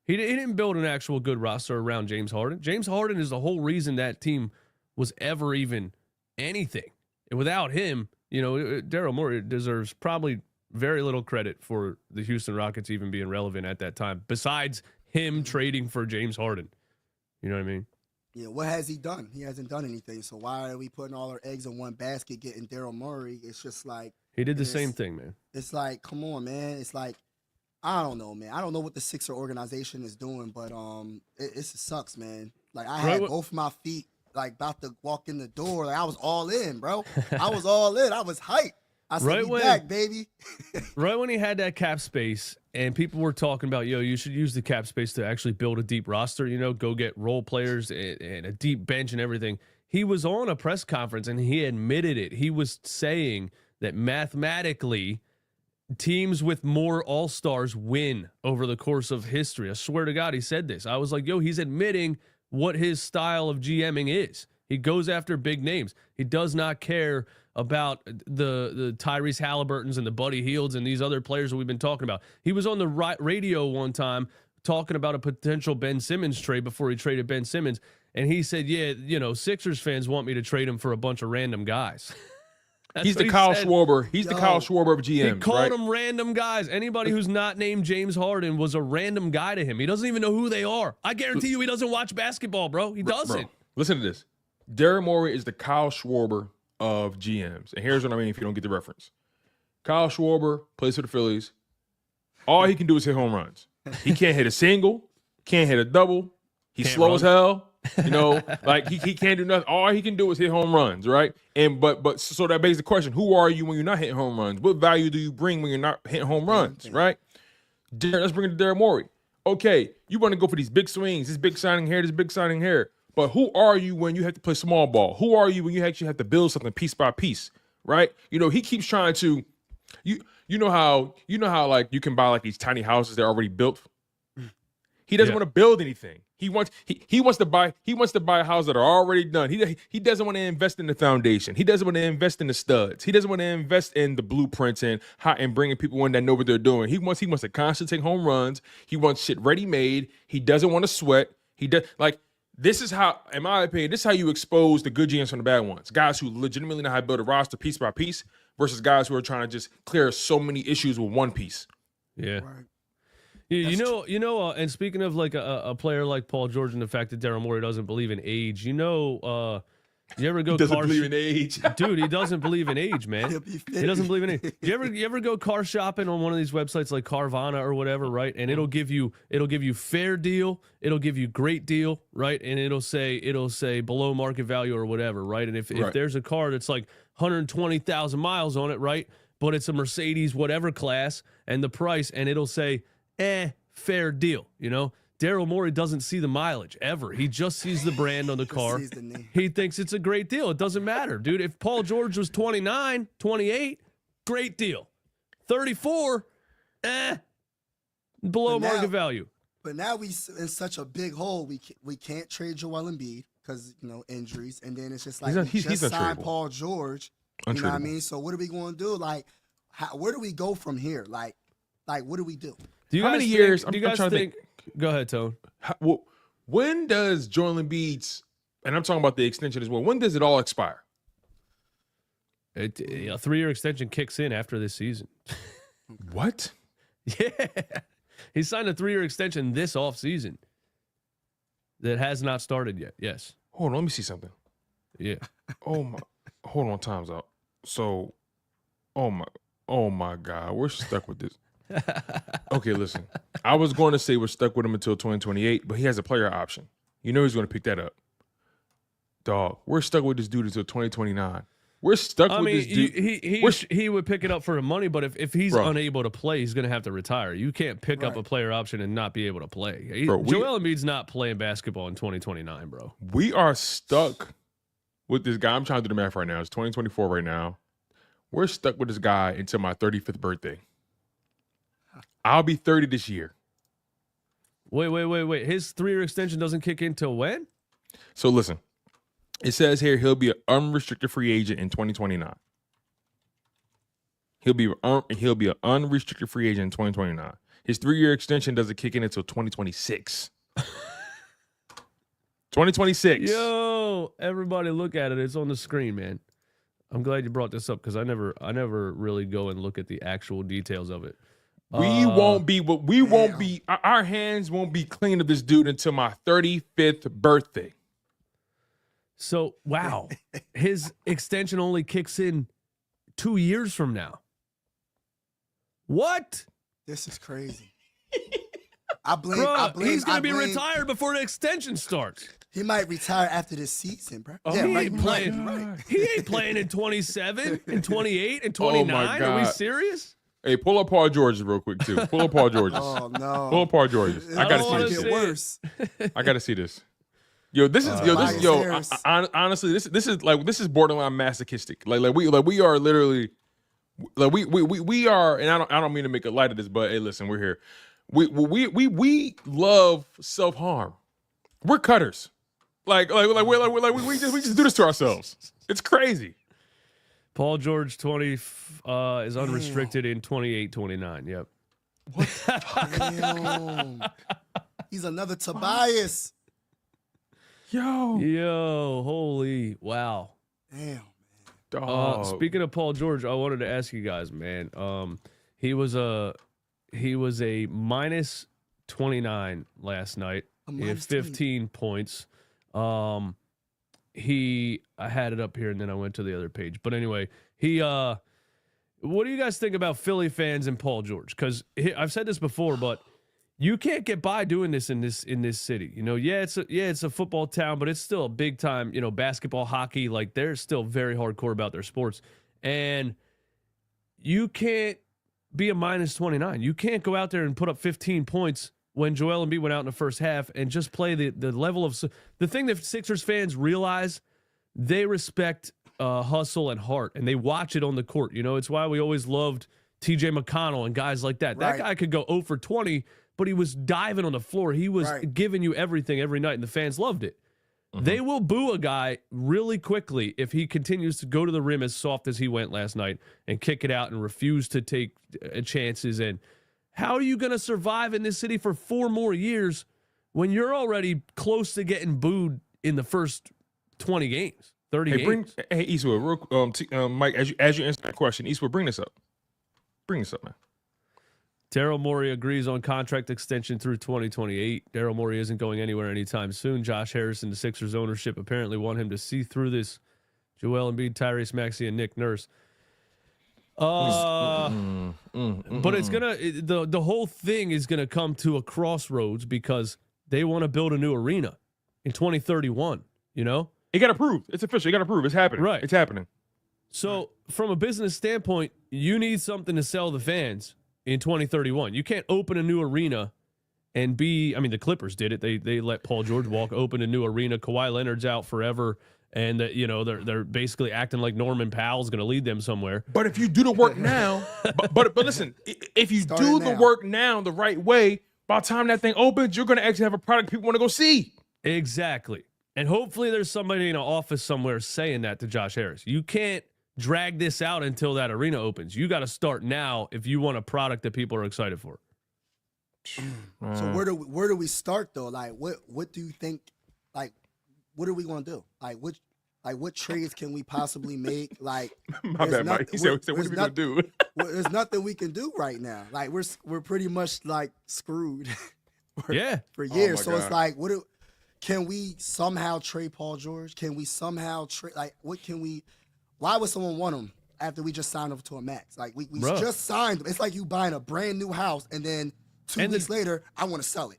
Speaker 1: He didn't build an actual good roster around James Harden. James Harden is the whole reason that team was ever even anything. And without him, Daryl Morey deserves probably very little credit for the Houston Rockets even being relevant at that time, besides him trading for James Harden. You know what I mean?
Speaker 3: Yeah, what has he done? He hasn't done anything. So why are we putting all our eggs in one basket getting Daryl Morey? It's just like...
Speaker 1: He did the same thing, man.
Speaker 3: It's like, come on, man. It's like, I don't know, man. I don't know what the Sixer organization is doing, but it sucks, man. Like, I had both my feet, like, about to walk in the door. Like, I was all in, bro. I was all in. I was hyped. I said, we back, baby.
Speaker 1: Right when he had that cap space and people were talking about, you should use the cap space to actually build a deep roster, go get role players and a deep bench and everything. He was on a press conference and he admitted it. He was saying that mathematically teams with more all-stars win over the course of history. I swear to God, he said this. I was like, he's admitting what his style of GMing is. He goes after big names. He does not care about the Tyrese Halliburtons and the Buddy Hields and these other players that we've been talking about. He was on the radio one time talking about a potential Ben Simmons trade before he traded Ben Simmons. And he said, Sixers fans want me to trade him for a bunch of random guys.
Speaker 2: He's the Kyle Schwarber. He's the Kyle Schwarber of GMs.
Speaker 1: He called them random guys. Anybody who's not named James Harden was a random guy to him. He doesn't even know who they are. I guarantee you he doesn't watch basketball, bro. He doesn't.
Speaker 2: Bro, listen to this. Daryl Morey is the Kyle Schwarber of GMs. And here's what I mean if you don't get the reference. Kyle Schwarber plays for the Phillies. All he can do is hit home runs. He can't hit a single, can't hit a double. He's slow as hell. Like he can't do nothing. All he can do is hit home runs, right? And but so that begs the question: who are you when you're not hitting home runs? What value do you bring when you're not hitting home runs, right? Let's bring it to Daryl Morey. Okay, you want to go for these big swings, this big signing here, this big signing here. But who are you when you have to play small ball? Who are you when you actually have to build something piece by piece, right? He keeps trying to. You know how like you can buy like these tiny houses that are already built. He doesn't want to build anything. He wants to buy a house that are already done. He doesn't want to invest in the foundation. He doesn't want to invest in the studs. He doesn't want to invest in the blueprints and bringing people in that know what they're doing. He wants to constantly take home runs. He wants shit ready made. He doesn't want to sweat. This is how, in my opinion, this is how you expose the good GMs from the bad ones. Guys who legitimately know how to build a roster piece by piece versus guys who are trying to just clear so many issues with one piece.
Speaker 1: Yeah.
Speaker 3: Right.
Speaker 1: And speaking of like a player like Paul George and the fact that Daryl Morey doesn't believe in age, you ever go?
Speaker 2: He doesn't believe in age,
Speaker 1: dude. He doesn't believe in age, man. He doesn't believe in age. You ever go car shopping on one of these websites like Carvana or whatever, right? And it'll give you fair deal, it'll give you great deal, right? And it'll say below market value or whatever, right? And if there's a car that's like 120,000 miles on it, right? But it's a Mercedes whatever class and the price, and it'll say fair deal, Daryl Morey doesn't see the mileage ever. He just sees the brand on the car. He thinks it's a great deal. It doesn't matter, dude. If Paul George was 29, 28, great deal. 34, below market value.
Speaker 3: But now we in such a big hole, we can't trade Joel Embiid because, injuries. And then it's just like, he's signed Paul George. You know what I mean? So what are we going to do? Like, where do we go from here? Like what do we do?
Speaker 2: How many years? Do you guys
Speaker 1: think? Go ahead, Tone.
Speaker 2: When does Joel Embiid's, and I'm talking about the extension as well, when does it all expire?
Speaker 1: A 3-year extension kicks in after this season.
Speaker 2: What?
Speaker 1: Yeah. He signed a 3-year extension this offseason that has not started yet. Yes.
Speaker 2: Hold on, let me see something.
Speaker 1: Yeah.
Speaker 2: Oh my, hold on, time's out. So, oh my God, we're stuck with this. Okay, listen. I was going to say we're stuck with him until 2028, but he has a player option. You know he's going to pick that up. Dog, we're stuck with this dude until 2029. We're stuck with this dude.
Speaker 1: He would pick it up for the money, but if he's
Speaker 2: Bro.
Speaker 1: unable to play, he's going to have to retire. You can't pick up
Speaker 3: Right.
Speaker 1: a player option and not be able to play.
Speaker 2: Bro,
Speaker 1: Joel Embiid's not playing basketball in 2029, bro.
Speaker 2: We are stuck with this guy. I'm trying to do the math right now. It's 2024 right now. We're stuck with this guy until my 35th birthday. I'll be 30 this year.
Speaker 1: Wait. His 3-year extension doesn't kick in till when?
Speaker 2: So listen, it says here he'll be an unrestricted free agent in 2029. He'll be an unrestricted free agent in 2029. His 3-year extension doesn't kick in until 2026. 2026.
Speaker 1: Yo, everybody look at it. It's on the screen, man. I'm glad you brought this up because I never really go and look at the actual details of it.
Speaker 2: We won't be. Our hands won't be clean of this dude until my 35th birthday.
Speaker 1: So, wow. His extension only kicks in 2 years from now. What?
Speaker 3: This is crazy. I blame.
Speaker 1: He's going to be retired before the extension starts.
Speaker 3: He might retire after this season, bro.
Speaker 1: Oh,
Speaker 3: yeah,
Speaker 1: he
Speaker 3: right,
Speaker 1: ain't playing.
Speaker 3: Right.
Speaker 1: He ain't playing in 27, and 28, and 29. Are we
Speaker 2: God.
Speaker 1: serious?
Speaker 2: Hey, pull up Paul George's real quick too. Pull up Paul George's.
Speaker 3: Oh no.
Speaker 2: Pull up Paul George's. I gotta see this.
Speaker 3: Get worse.
Speaker 2: I gotta see this. Yo, this is honestly, this is borderline masochistic. Like we are literally, like we are, and I don't mean to make a light of this, but hey, listen, we're here. We love self harm. We're cutters. We just do this to ourselves. It's crazy.
Speaker 1: Paul George 20 is unrestricted in 28-29. Yep.
Speaker 3: Damn. He's another Tobias.
Speaker 2: Yo,
Speaker 1: Holy wow.
Speaker 3: Damn.
Speaker 2: dog.
Speaker 1: Speaking of Paul George, I wanted to ask you guys, man. He was a minus 29 last night. He had 15 points. I had it up here and then I went to the other page. But anyway, what do you guys think about Philly fans and Paul George? Because I've said this before, but you can't get by doing this in this city. You know, it's a football town, but it's still a big time, basketball, hockey, like they're still very hardcore about their sports. And you can't be a minus 29. You can't go out there and put up 15 points when Joel Embiid went out in the first half and just play the level of the thing that Sixers fans realize. They respect hustle and heart, and they watch it on the court. It's why we always loved TJ McConnell and guys like that. That guy could go 0 for 20, but he was diving on the floor. He was giving you everything every night, and the fans loved it. Mm-hmm. They will boo a guy really quickly if he continues to go to the rim as soft as he went last night and kick it out and refuse to take chances. And how are you going to survive in this city for 4 more years when you're already close to getting booed in the first 20 games, 30 games?
Speaker 2: Hey, Eastwood, Mike, as you answer that question, Eastwood, bring this up. Bring this up, man.
Speaker 1: Daryl Morey agrees on contract extension through 2028. Daryl Morey isn't going anywhere anytime soon. Josh Harris and the Sixers ownership apparently want him to see through this. Joel Embiid, Tyrese Maxey, and Nick Nurse. But it's the whole thing is gonna come to a crossroads because they want to build a new arena in 2031.
Speaker 2: It got approved. It's official. It got approved. It's happening.
Speaker 1: Right.
Speaker 2: It's happening.
Speaker 1: So from a business standpoint, you need something to sell the fans in 2031. You can't open a new arena and the Clippers did it. They let Paul George walk, open a new arena. Kawhi Leonard's out forever. And they're basically acting like Norman Powell's going to lead them somewhere.
Speaker 2: But if you do the work now, but listen, if you do the work now the right way, by the time that thing opens, you're going to actually have a product people want to go see.
Speaker 1: Exactly. And hopefully there's somebody in an office somewhere saying that to Josh Harris. You can't drag this out until that arena opens. You got to start now if you want a product that people are excited for.
Speaker 3: So where do we start though? Like what do you think? Like what are we going to do? Like Like, what trades can we possibly make? Like,
Speaker 2: My
Speaker 3: there's
Speaker 2: bad, Mike. He said, what are we gonna do?
Speaker 3: there's nothing we can do right now. Like, we're pretty much like screwed for years.
Speaker 2: my
Speaker 3: So it's
Speaker 2: God.
Speaker 3: like, can we somehow trade Paul George? Can we somehow trade? Like, what can we? Why would someone want him after we just signed him to a max? Like, we just signed him. It's like you buying a brand new house and then 2 weeks later, I want to sell it.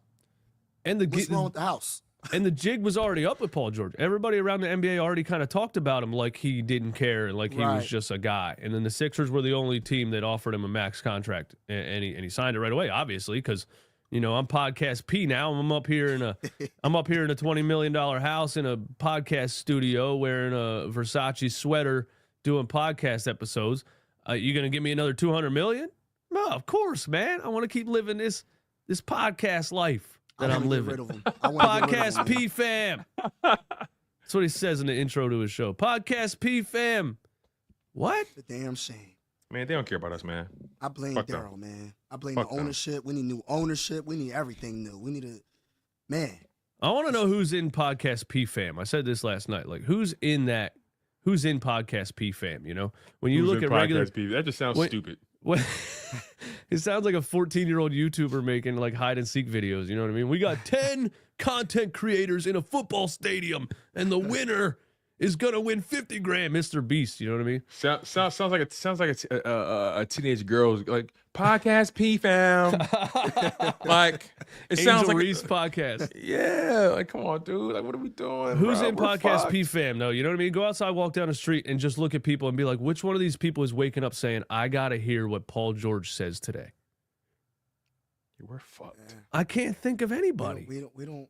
Speaker 1: And
Speaker 3: What's wrong with the house?
Speaker 1: And the jig was already up with Paul George. Everybody around the NBA already kind of talked about him like he didn't care and like he was just a guy. And then the Sixers were the only team that offered him a max contract, and he signed it right away, obviously, because I'm podcast P now. I'm up here in a $20 million house in a podcast studio wearing a Versace sweater doing podcast episodes. You gonna give me another $200 million? No, of course, man. I want to keep living this podcast life that I'm living. Podcast P fam. That's what he says in the intro to his show. Podcast P fam. What?
Speaker 3: The damn shame.
Speaker 2: Man, they don't care about us, man.
Speaker 3: I blame Daryl, man. I blame the ownership. We need new ownership. We need everything new. We need
Speaker 1: I want to know who's in Podcast P fam. I said this last night. Like, who's in Podcast P fam? When you look at regular
Speaker 2: P, that just sounds stupid.
Speaker 1: It sounds like a 14-year-old YouTuber making like hide and seek videos. You know what I mean? We got 10 content creators in a football stadium, and the winner is gonna win $50,000, Mr. Beast. You know what I mean?
Speaker 2: Sounds like a teenage girl's like podcast P fam. Like it sounds like
Speaker 1: Reese podcast.
Speaker 2: Yeah, like come on, dude. Like what are we doing?
Speaker 1: Who's in podcast P fam? No, you know what I mean? Go outside, walk down the street, and just look at people and be like, which one of these people is waking up saying, "I gotta hear what Paul George says today"?
Speaker 2: We're fucked.
Speaker 1: I can't think of anybody.
Speaker 3: We don't.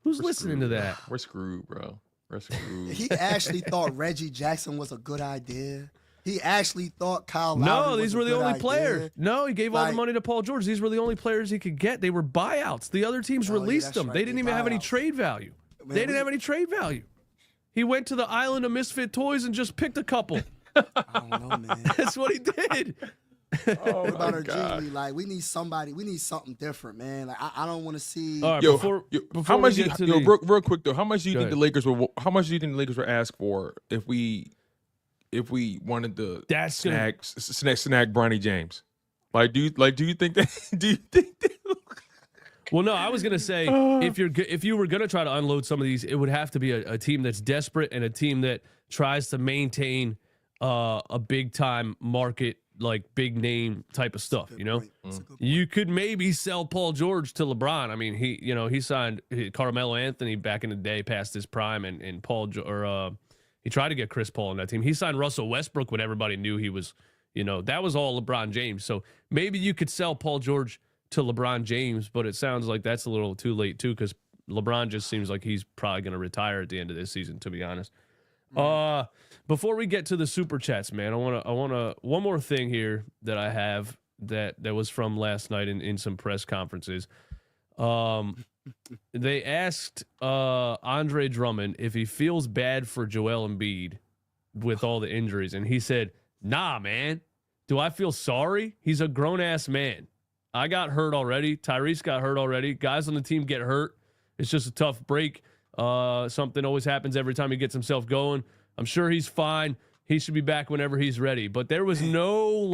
Speaker 1: Who's listening to that?
Speaker 2: We're screwed, bro. We're screwed.
Speaker 3: He actually thought Reggie Jackson was a good idea. He actually thought Kyle Lowry
Speaker 1: No,
Speaker 3: was
Speaker 1: these
Speaker 3: a
Speaker 1: were the
Speaker 3: good
Speaker 1: only
Speaker 3: idea.
Speaker 1: players. No, he gave all the money to Paul George. These were the only players he could get. They were buyouts. The other teams released them.
Speaker 3: right.
Speaker 1: They didn't even have any trade value.
Speaker 3: Man,
Speaker 1: they didn't have any trade value. He went to the island of misfit toys and just picked a couple.
Speaker 3: I don't know, man.
Speaker 1: That's what he did.
Speaker 2: Oh
Speaker 3: What about
Speaker 2: my
Speaker 3: our G
Speaker 2: God.
Speaker 3: League? Like, we need somebody. We need something different, man. Like, I don't want to see.
Speaker 1: All right,
Speaker 2: Yo,
Speaker 1: before
Speaker 2: how much?
Speaker 1: we get to
Speaker 2: Real quick though, how much do you
Speaker 1: Go
Speaker 2: think the
Speaker 1: ahead.
Speaker 2: Lakers were? How much do you think the Lakers were asked for if we wanted to
Speaker 1: That's
Speaker 2: snag Bronny James? Do you think that? Do you think that?
Speaker 1: Well, no, I was gonna say if you were gonna try to unload some of these, it would have to be a team that's desperate and a team that tries to maintain a big time market, like big name type of stuff.
Speaker 3: That's a good point.
Speaker 1: You could maybe sell Paul George to LeBron. I mean, he signed Carmelo Anthony back in the day, past his prime, and he tried to get Chris Paul on that team. He signed Russell Westbrook when everybody knew he was, that was all LeBron James. So maybe you could sell Paul George to LeBron James, but it sounds like that's a little too late too, because LeBron just seems like he's probably going to retire at the end of this season, to be honest. Before we get to the super chats, man, I want to one more thing here that I have that was from last night in some press conferences. They asked Andre Drummond if he feels bad for Joel Embiid with all the injuries, and he said, "Nah, man. Do I feel sorry? He's a grown ass man. I got hurt already. Tyrese got hurt already. Guys on the team get hurt. It's just a tough break. Something always happens every time he gets himself going. I'm sure he's fine. He should be back whenever he's ready." But there was no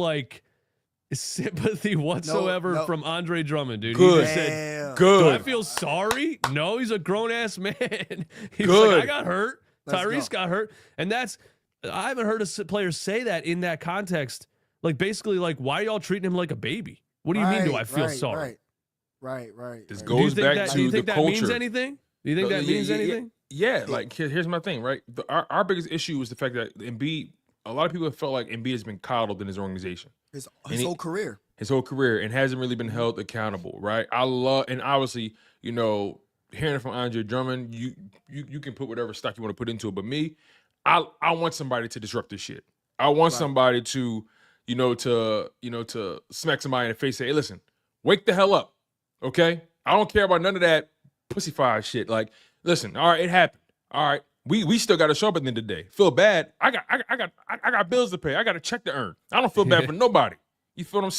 Speaker 1: sympathy whatsoever from Andre Drummond, dude.
Speaker 2: Good.
Speaker 1: He just said,
Speaker 2: Good.
Speaker 1: "Do I feel sorry? No, he's a grown ass man." He was
Speaker 2: Good.
Speaker 1: like, "I got hurt.
Speaker 3: Let's
Speaker 1: Tyrese
Speaker 3: go.
Speaker 1: got hurt," and I haven't heard a player say that in that context. Like basically, like, why are y'all treating him like a baby? What do you mean? Do I feel sorry?
Speaker 3: Right.
Speaker 2: This
Speaker 3: right.
Speaker 2: goes back
Speaker 1: Do
Speaker 2: to
Speaker 1: you think
Speaker 2: the
Speaker 1: that
Speaker 2: culture.
Speaker 1: means anything? Do you think that means anything?
Speaker 2: Yeah, like here's my thing, right? Our biggest issue is the fact that Embiid. A lot of people have felt like Embiid has been coddled in his organization
Speaker 3: His
Speaker 2: whole
Speaker 3: career.
Speaker 2: his whole career and hasn't really been held accountable, right? And obviously, hearing it from Andre Drummond, you can put whatever stock you want to put into it, but me, I want somebody to disrupt this shit. I want somebody to, to smack somebody in the face, and say, "Hey, listen, wake the hell up, okay? I don't care about none of that pussyfy shit. Like, listen, all right, it happened. All right, we still got to show up at the end of the day. Feel bad? I got bills to pay. I got a check to earn. I don't feel bad for nobody. You feel what I'm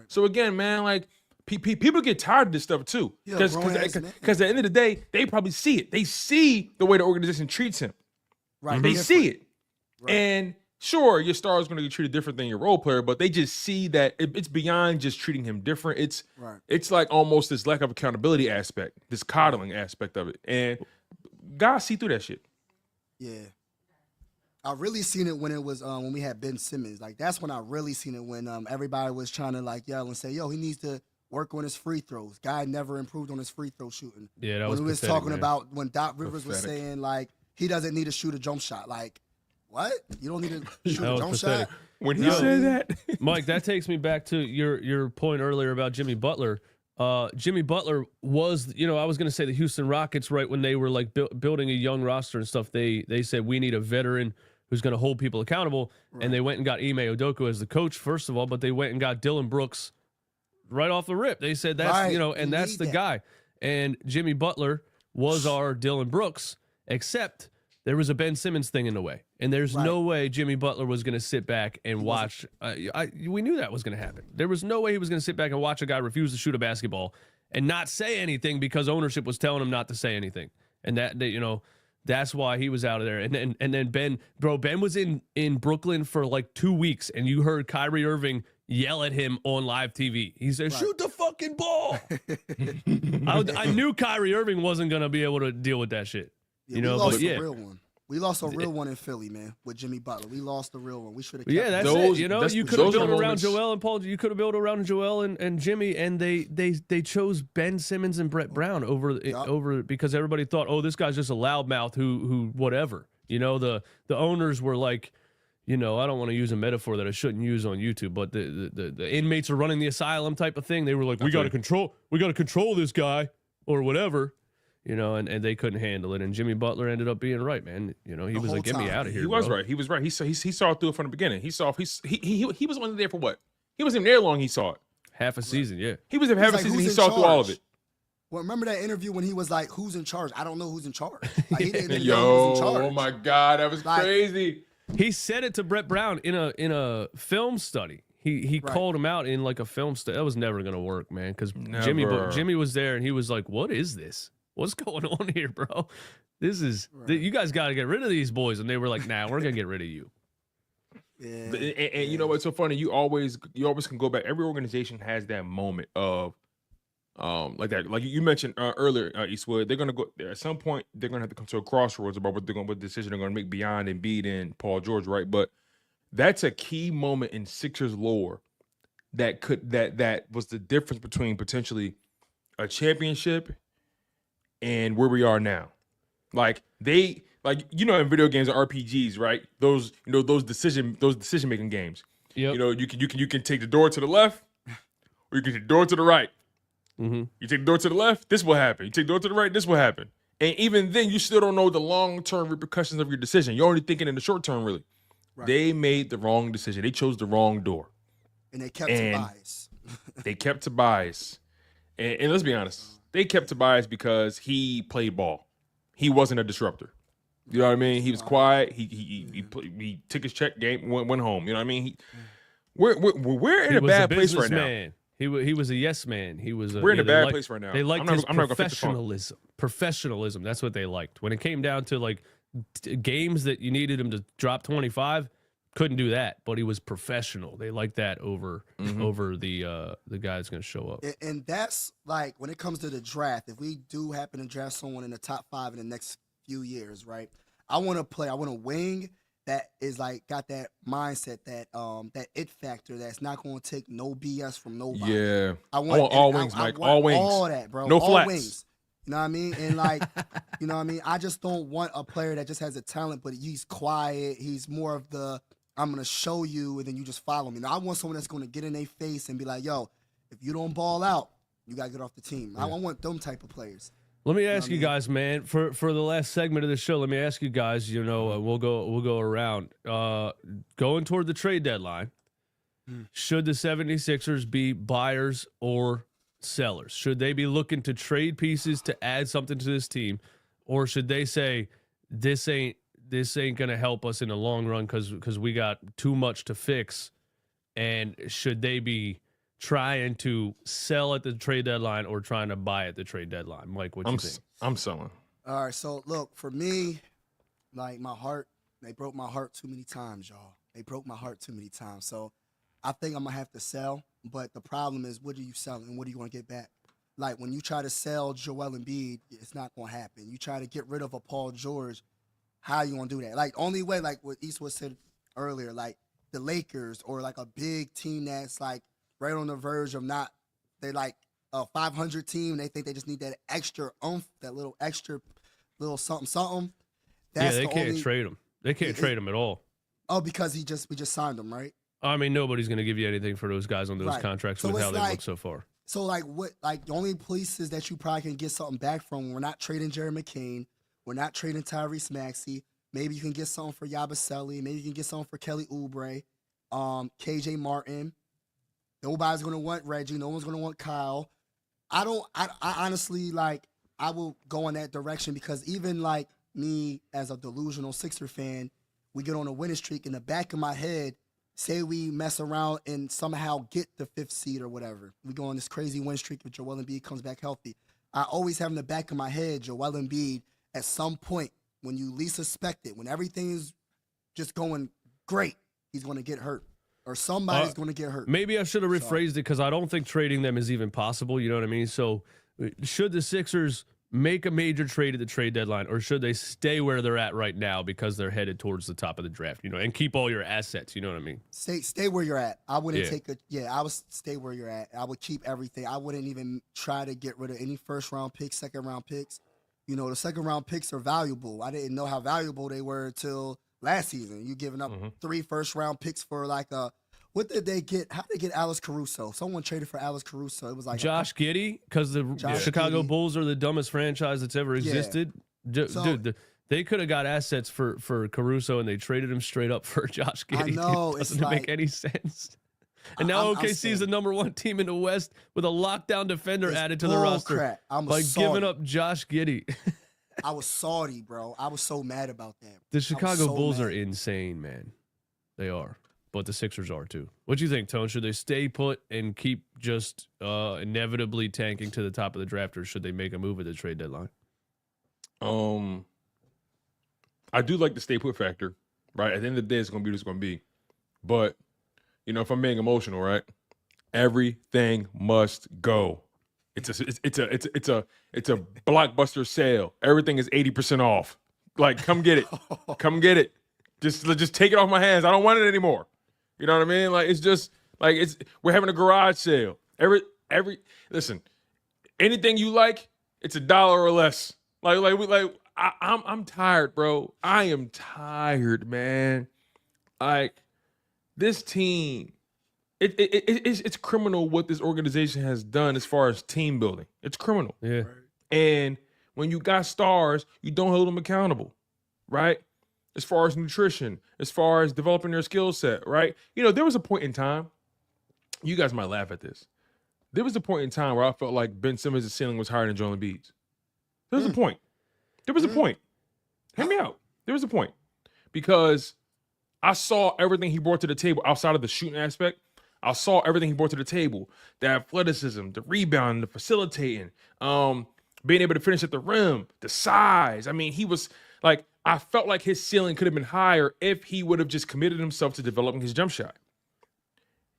Speaker 2: so again, man. Like, people get tired of this stuff too, because at the end of the day, they probably see it. They see the way the organization treats him.
Speaker 3: Right.
Speaker 2: They
Speaker 3: different.
Speaker 2: see it.
Speaker 3: Right.
Speaker 2: And sure, your star is going to get treated different than your role player, but they just see that it's beyond just treating him different. It's like almost this lack of accountability aspect, this coddling aspect of it. And guys see through that shit.
Speaker 3: Yeah. I really seen it when it was when we had Ben Simmons. Like that's when I really seen it when everybody was trying to like yell and say, yo, he needs to work on his free throws. Guy never improved on his free throw shooting.
Speaker 1: Yeah, that
Speaker 3: when
Speaker 1: was
Speaker 3: we was
Speaker 1: pathetic,
Speaker 3: talking
Speaker 1: man.
Speaker 3: about when Doc Rivers was saying like he doesn't need to shoot a jump shot. Like, what? You don't need to shoot a jump
Speaker 1: pathetic.
Speaker 3: shot?
Speaker 2: When he said that,
Speaker 1: Mike, that takes me back to your point earlier about Jimmy Butler. Jimmy Butler was, I was going to say the Houston Rockets, right when they were like building a young roster and stuff. They said we need a veteran who's going to hold people accountable, and they went and got Ime Udoka as the coach first of all, but they went and got Dylan Brooks right off the rip. They said that's and that's the guy. And Jimmy Butler was our Dylan Brooks, except there was a Ben Simmons thing in the way. And there's no way Jimmy Butler was going to sit back and watch. We knew that was going to happen. There was no way he was going to sit back and watch a guy refuse to shoot a basketball and not say anything because ownership was telling him not to say anything. And that's why he was out of there. And then Ben was in Brooklyn for like 2 weeks, and you heard Kyrie Irving yell at him on live TV. He said, shoot the fucking ball. I knew Kyrie Irving wasn't going to be able to deal with that shit.
Speaker 3: Yeah, we lost a real one. We lost a real one in Philly, man, with Jimmy Butler. We lost the real one. We should have kept
Speaker 1: that's
Speaker 2: those,
Speaker 1: it. You could have built around Joel and Paul. You could have built around Joel and Jimmy, and they chose Ben Simmons and Brett Brown over because everybody thought, oh, this guy's just a loudmouth who whatever. The owners were like, I don't want to use a metaphor that I shouldn't use on YouTube, but the inmates are running the asylum type of thing. They were like, we got to control this guy or whatever. And they couldn't handle it. And Jimmy Butler ended up being right, man. He was like, get me out of here.
Speaker 2: He was right. He was right. He saw it through from the beginning. He was only there for what? He wasn't even there long. He saw it.
Speaker 1: Half a season, yeah.
Speaker 2: He was there half a season. He saw through all of it.
Speaker 3: Well, remember that interview when he was like, who's in charge? I don't know who's in charge. Like, he didn't even know who's in charge.
Speaker 2: Oh my God, that was crazy.
Speaker 1: He said it to Brett Brown in a film study. He called him out in like a film study. That was never gonna work, man. Because Jimmy was there and he was like, what is this? What's going on here, bro? This is you guys got to get rid of these boys, and they were like, "Nah, we're gonna get rid of you."
Speaker 2: Yeah. And you know what's so funny? You always can go back. Every organization has that moment of, like that. Like you mentioned earlier, Eastwood. They're gonna go at some point. They're gonna have to come to a crossroads about what decision they're gonna make beyond Embiid and Paul George, right? But that's a key moment in Sixers lore that was the difference between potentially a championship and where we are now. Like in video games or RPGs, right? Those decision making games. Yep. You can take the door to the left, or you can take the door to the right. Mm-hmm. You take the door to the left, this will happen. You take the door to the right, this will happen. And even then, you still don't know the long-term repercussions of your decision. You're only thinking in the short term, really. Right. They made the wrong decision. They chose the wrong door.
Speaker 3: And they kept Tobias.
Speaker 2: They kept Tobias. And let's be honest. They kept Tobias because he played ball. He wasn't a disruptor. You know what I mean? He was quiet. He took his check, game, went home. You know what I mean? We're in a bad place right now.
Speaker 1: He was a yes man.
Speaker 2: We're in a bad place right now.
Speaker 1: They liked his professionalism. Professionalism. That's what they liked. When it came down to like games that you needed him to drop 25, couldn't do that. But he was professional. They liked that over the guy that's going to show up.
Speaker 3: And that's like when it comes to the draft. If we do happen to draft someone in the top 5 in the next few years, right? I want a wing that is like got that mindset, that it factor that's not going to take no BS from nobody.
Speaker 2: Yeah, I want all wings, Mike. All wings,
Speaker 3: all that, bro.
Speaker 2: No
Speaker 3: all
Speaker 2: flats.
Speaker 3: Wings. You know what I mean? And like, you know what I mean? I just don't want a player that just has a talent, but he's quiet. He's more of the I'm gonna show you, and then you just follow me. Now I want someone that's gonna get in their face and be like, "Yo, if you don't ball out, you gotta get off the team." Yeah. I want them type of players.
Speaker 1: Let me ask you guys, man, for the last segment of the show, let me ask you guys, we'll go around. Going toward the trade deadline, should the 76ers be buyers or sellers? Should they be looking to trade pieces to add something to this team? Or should they say, this ain't going to help us in the long run because we got too much to fix? And should they be trying to sell at the trade deadline or trying to buy at the trade deadline? Mike, what you think?
Speaker 2: I'm selling.
Speaker 3: All right, so look, for me, like my heart. They broke my heart too many times, y'all. They broke my heart too many times. So I think I'm gonna have to sell. But the problem is, what are you selling and what are you gonna get back? Like when you try to sell Joel Embiid, it's not gonna happen. You try to get rid of a Paul George, how you gonna do that? Like only way, like what Eastwood said earlier, like the Lakers or like a big team that's like right on the verge of not, they like a 500 team. They think they just need that extra oomph, that little extra, little something, something. That's
Speaker 1: they can't trade him. They can't trade him at all.
Speaker 3: Oh, because we just signed him, right?
Speaker 1: I mean, nobody's going to give you anything for those guys on those contracts with how they look so far.
Speaker 3: So, like, the only places that you probably can get something back from, we're not trading Jerry McCain. We're not trading Tyrese Maxey. Maybe you can get something for Yabusele. Maybe you can get something for Kelly Oubre, KJ Martin. Nobody's going to want Reggie. No one's going to want Kyle. I honestly, like, I will go in that direction because even, like, me as a delusional Sixer fan, we get on a winning streak. In the back of my head, say we mess around and somehow get the 5th seed or whatever. We go on this crazy win streak if Joel Embiid comes back healthy. I always have in the back of my head Joel Embiid at some point when you least suspect it, when everything is just going great, he's going to get hurt. Or somebody's going to get hurt.
Speaker 1: Maybe I should have rephrased it because I don't think trading them is even possible. You know what I mean? So should the Sixers make a major trade at the trade deadline, or should they stay where they're at right now because they're headed towards the top of the draft, you know, and keep all your assets, you know what I mean?
Speaker 3: Stay where you're at. I wouldn't I would stay where you're at. I would keep everything. I wouldn't even try to get rid of any first-round picks, second-round picks. You know, the second-round picks are valuable. I didn't know how valuable they were until last season. You giving up 3 first-round picks for like a, what did they get? How did they get Alex Caruso? Someone traded for Alex Caruso. It was like
Speaker 1: Josh Giddey, because the Chicago Bulls are the dumbest franchise that's ever existed. Dude, they could have got assets for Caruso, and they traded him straight up for Josh Giddey.
Speaker 3: I know.
Speaker 1: It doesn't make any sense. And now OKC is the number 1 team in the West with a lockdown defender added to the roster by giving up Josh Giddey.
Speaker 3: I was salty, bro. I was so mad about that.
Speaker 1: The Chicago Bulls are insane, man. They are. But the Sixers are too. What do you think, Tone? Should they stay put and keep just inevitably tanking to the top of the draft, or should they make a move at the trade deadline?
Speaker 2: I do like the stay put factor, right? At the end of the day, it's going to be what it's going to be. But, you know, if I'm being emotional, right? Everything must go. It's a blockbuster sale. Everything is 80% off. Like, come get it. Come get it. Just take it off my hands. I don't want it anymore. You know what I mean? Like, it's just like we're having a garage sale. Listen, anything you like, it's $1 or less. I'm tired, bro. I am tired, man. Like, this team, it's criminal what this organization has done as far as team building. It's criminal.
Speaker 1: Yeah.
Speaker 2: And when you got stars, you don't hold them accountable, right? As far as nutrition, as far as developing their skill set, right? You know, there was a point in time, you guys might laugh at this. There was a point in time where I felt like Ben Simmons' ceiling was higher than Joel Embiid's. There was a point. There was a point. Hear me out. There was a point. Because I saw everything he brought to the table outside of the shooting aspect. I saw everything he brought to the table. The athleticism, the rebounding, the facilitating, being able to finish at the rim, the size. I mean, he was like, I felt like his ceiling could have been higher if he would have just committed himself to developing his jump shot.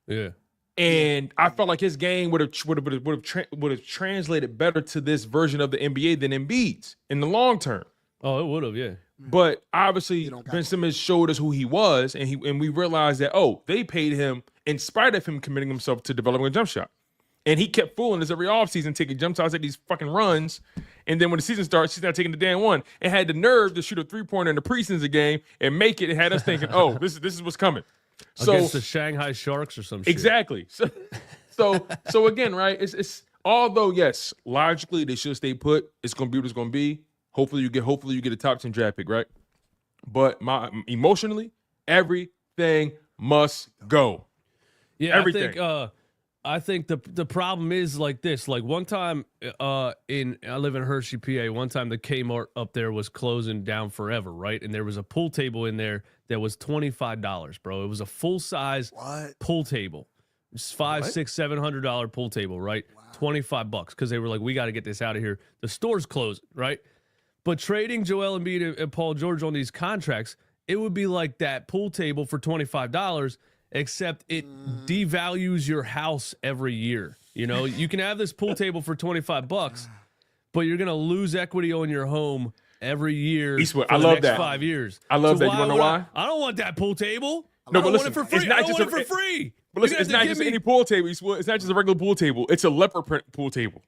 Speaker 1: Yeah.
Speaker 2: And I felt like his game would have translated better to this version of the NBA than Embiid's in the long term.
Speaker 1: Oh, it would have, yeah.
Speaker 2: But obviously, Ben Simmons showed us who he was, and we realized that, they paid him in spite of him committing himself to developing a jump shot. And he kept fooling us every offseason, taking jump shots at these fucking runs. And then when the season starts, he's not taking the damn one. And had the nerve to shoot a 3-pointer in the preseason game and make it, and had us thinking, this is what's coming. So
Speaker 1: against the Shanghai Sharks or some shit.
Speaker 2: Exactly. So again, right? It's although yes, logically they should stay put. It's gonna be what it's gonna be. Hopefully you get a top 10 draft pick, right? But emotionally, everything must go.
Speaker 1: Yeah,
Speaker 2: everything.
Speaker 1: I think the problem is like this. Like one time I live in Hershey, PA. One time the Kmart up there was closing down forever, right? And there was a pool table in there that was $25, bro. It was a full size pool table. It's $500-$700 pool table, right? Wow. $25 because they were like, we got to get this out of here. The store's closed, right? But trading Joel Embiid and Paul George on these contracts, it would be like that pool table for $25, except it devalues your house every year. You know, you can have this pool table for $25, but you're going to lose equity on your home every year
Speaker 2: Eastwood,
Speaker 1: for
Speaker 2: I
Speaker 1: the
Speaker 2: love
Speaker 1: next
Speaker 2: that.
Speaker 1: 5 years.
Speaker 2: I love that. You
Speaker 1: why
Speaker 2: wanna know
Speaker 1: would
Speaker 2: why?
Speaker 1: I don't want that pool table.
Speaker 2: No,
Speaker 1: I
Speaker 2: but
Speaker 1: don't
Speaker 2: listen,
Speaker 1: want it for free.
Speaker 2: it's not
Speaker 1: I don't
Speaker 2: just
Speaker 1: want
Speaker 2: a-
Speaker 1: it for free.
Speaker 2: But listen,
Speaker 1: You're
Speaker 2: it's
Speaker 1: gonna
Speaker 2: not
Speaker 1: have to
Speaker 2: just
Speaker 1: give
Speaker 2: any
Speaker 1: me-
Speaker 2: pool table. It's not just a regular pool table. It's a leopard print pool table.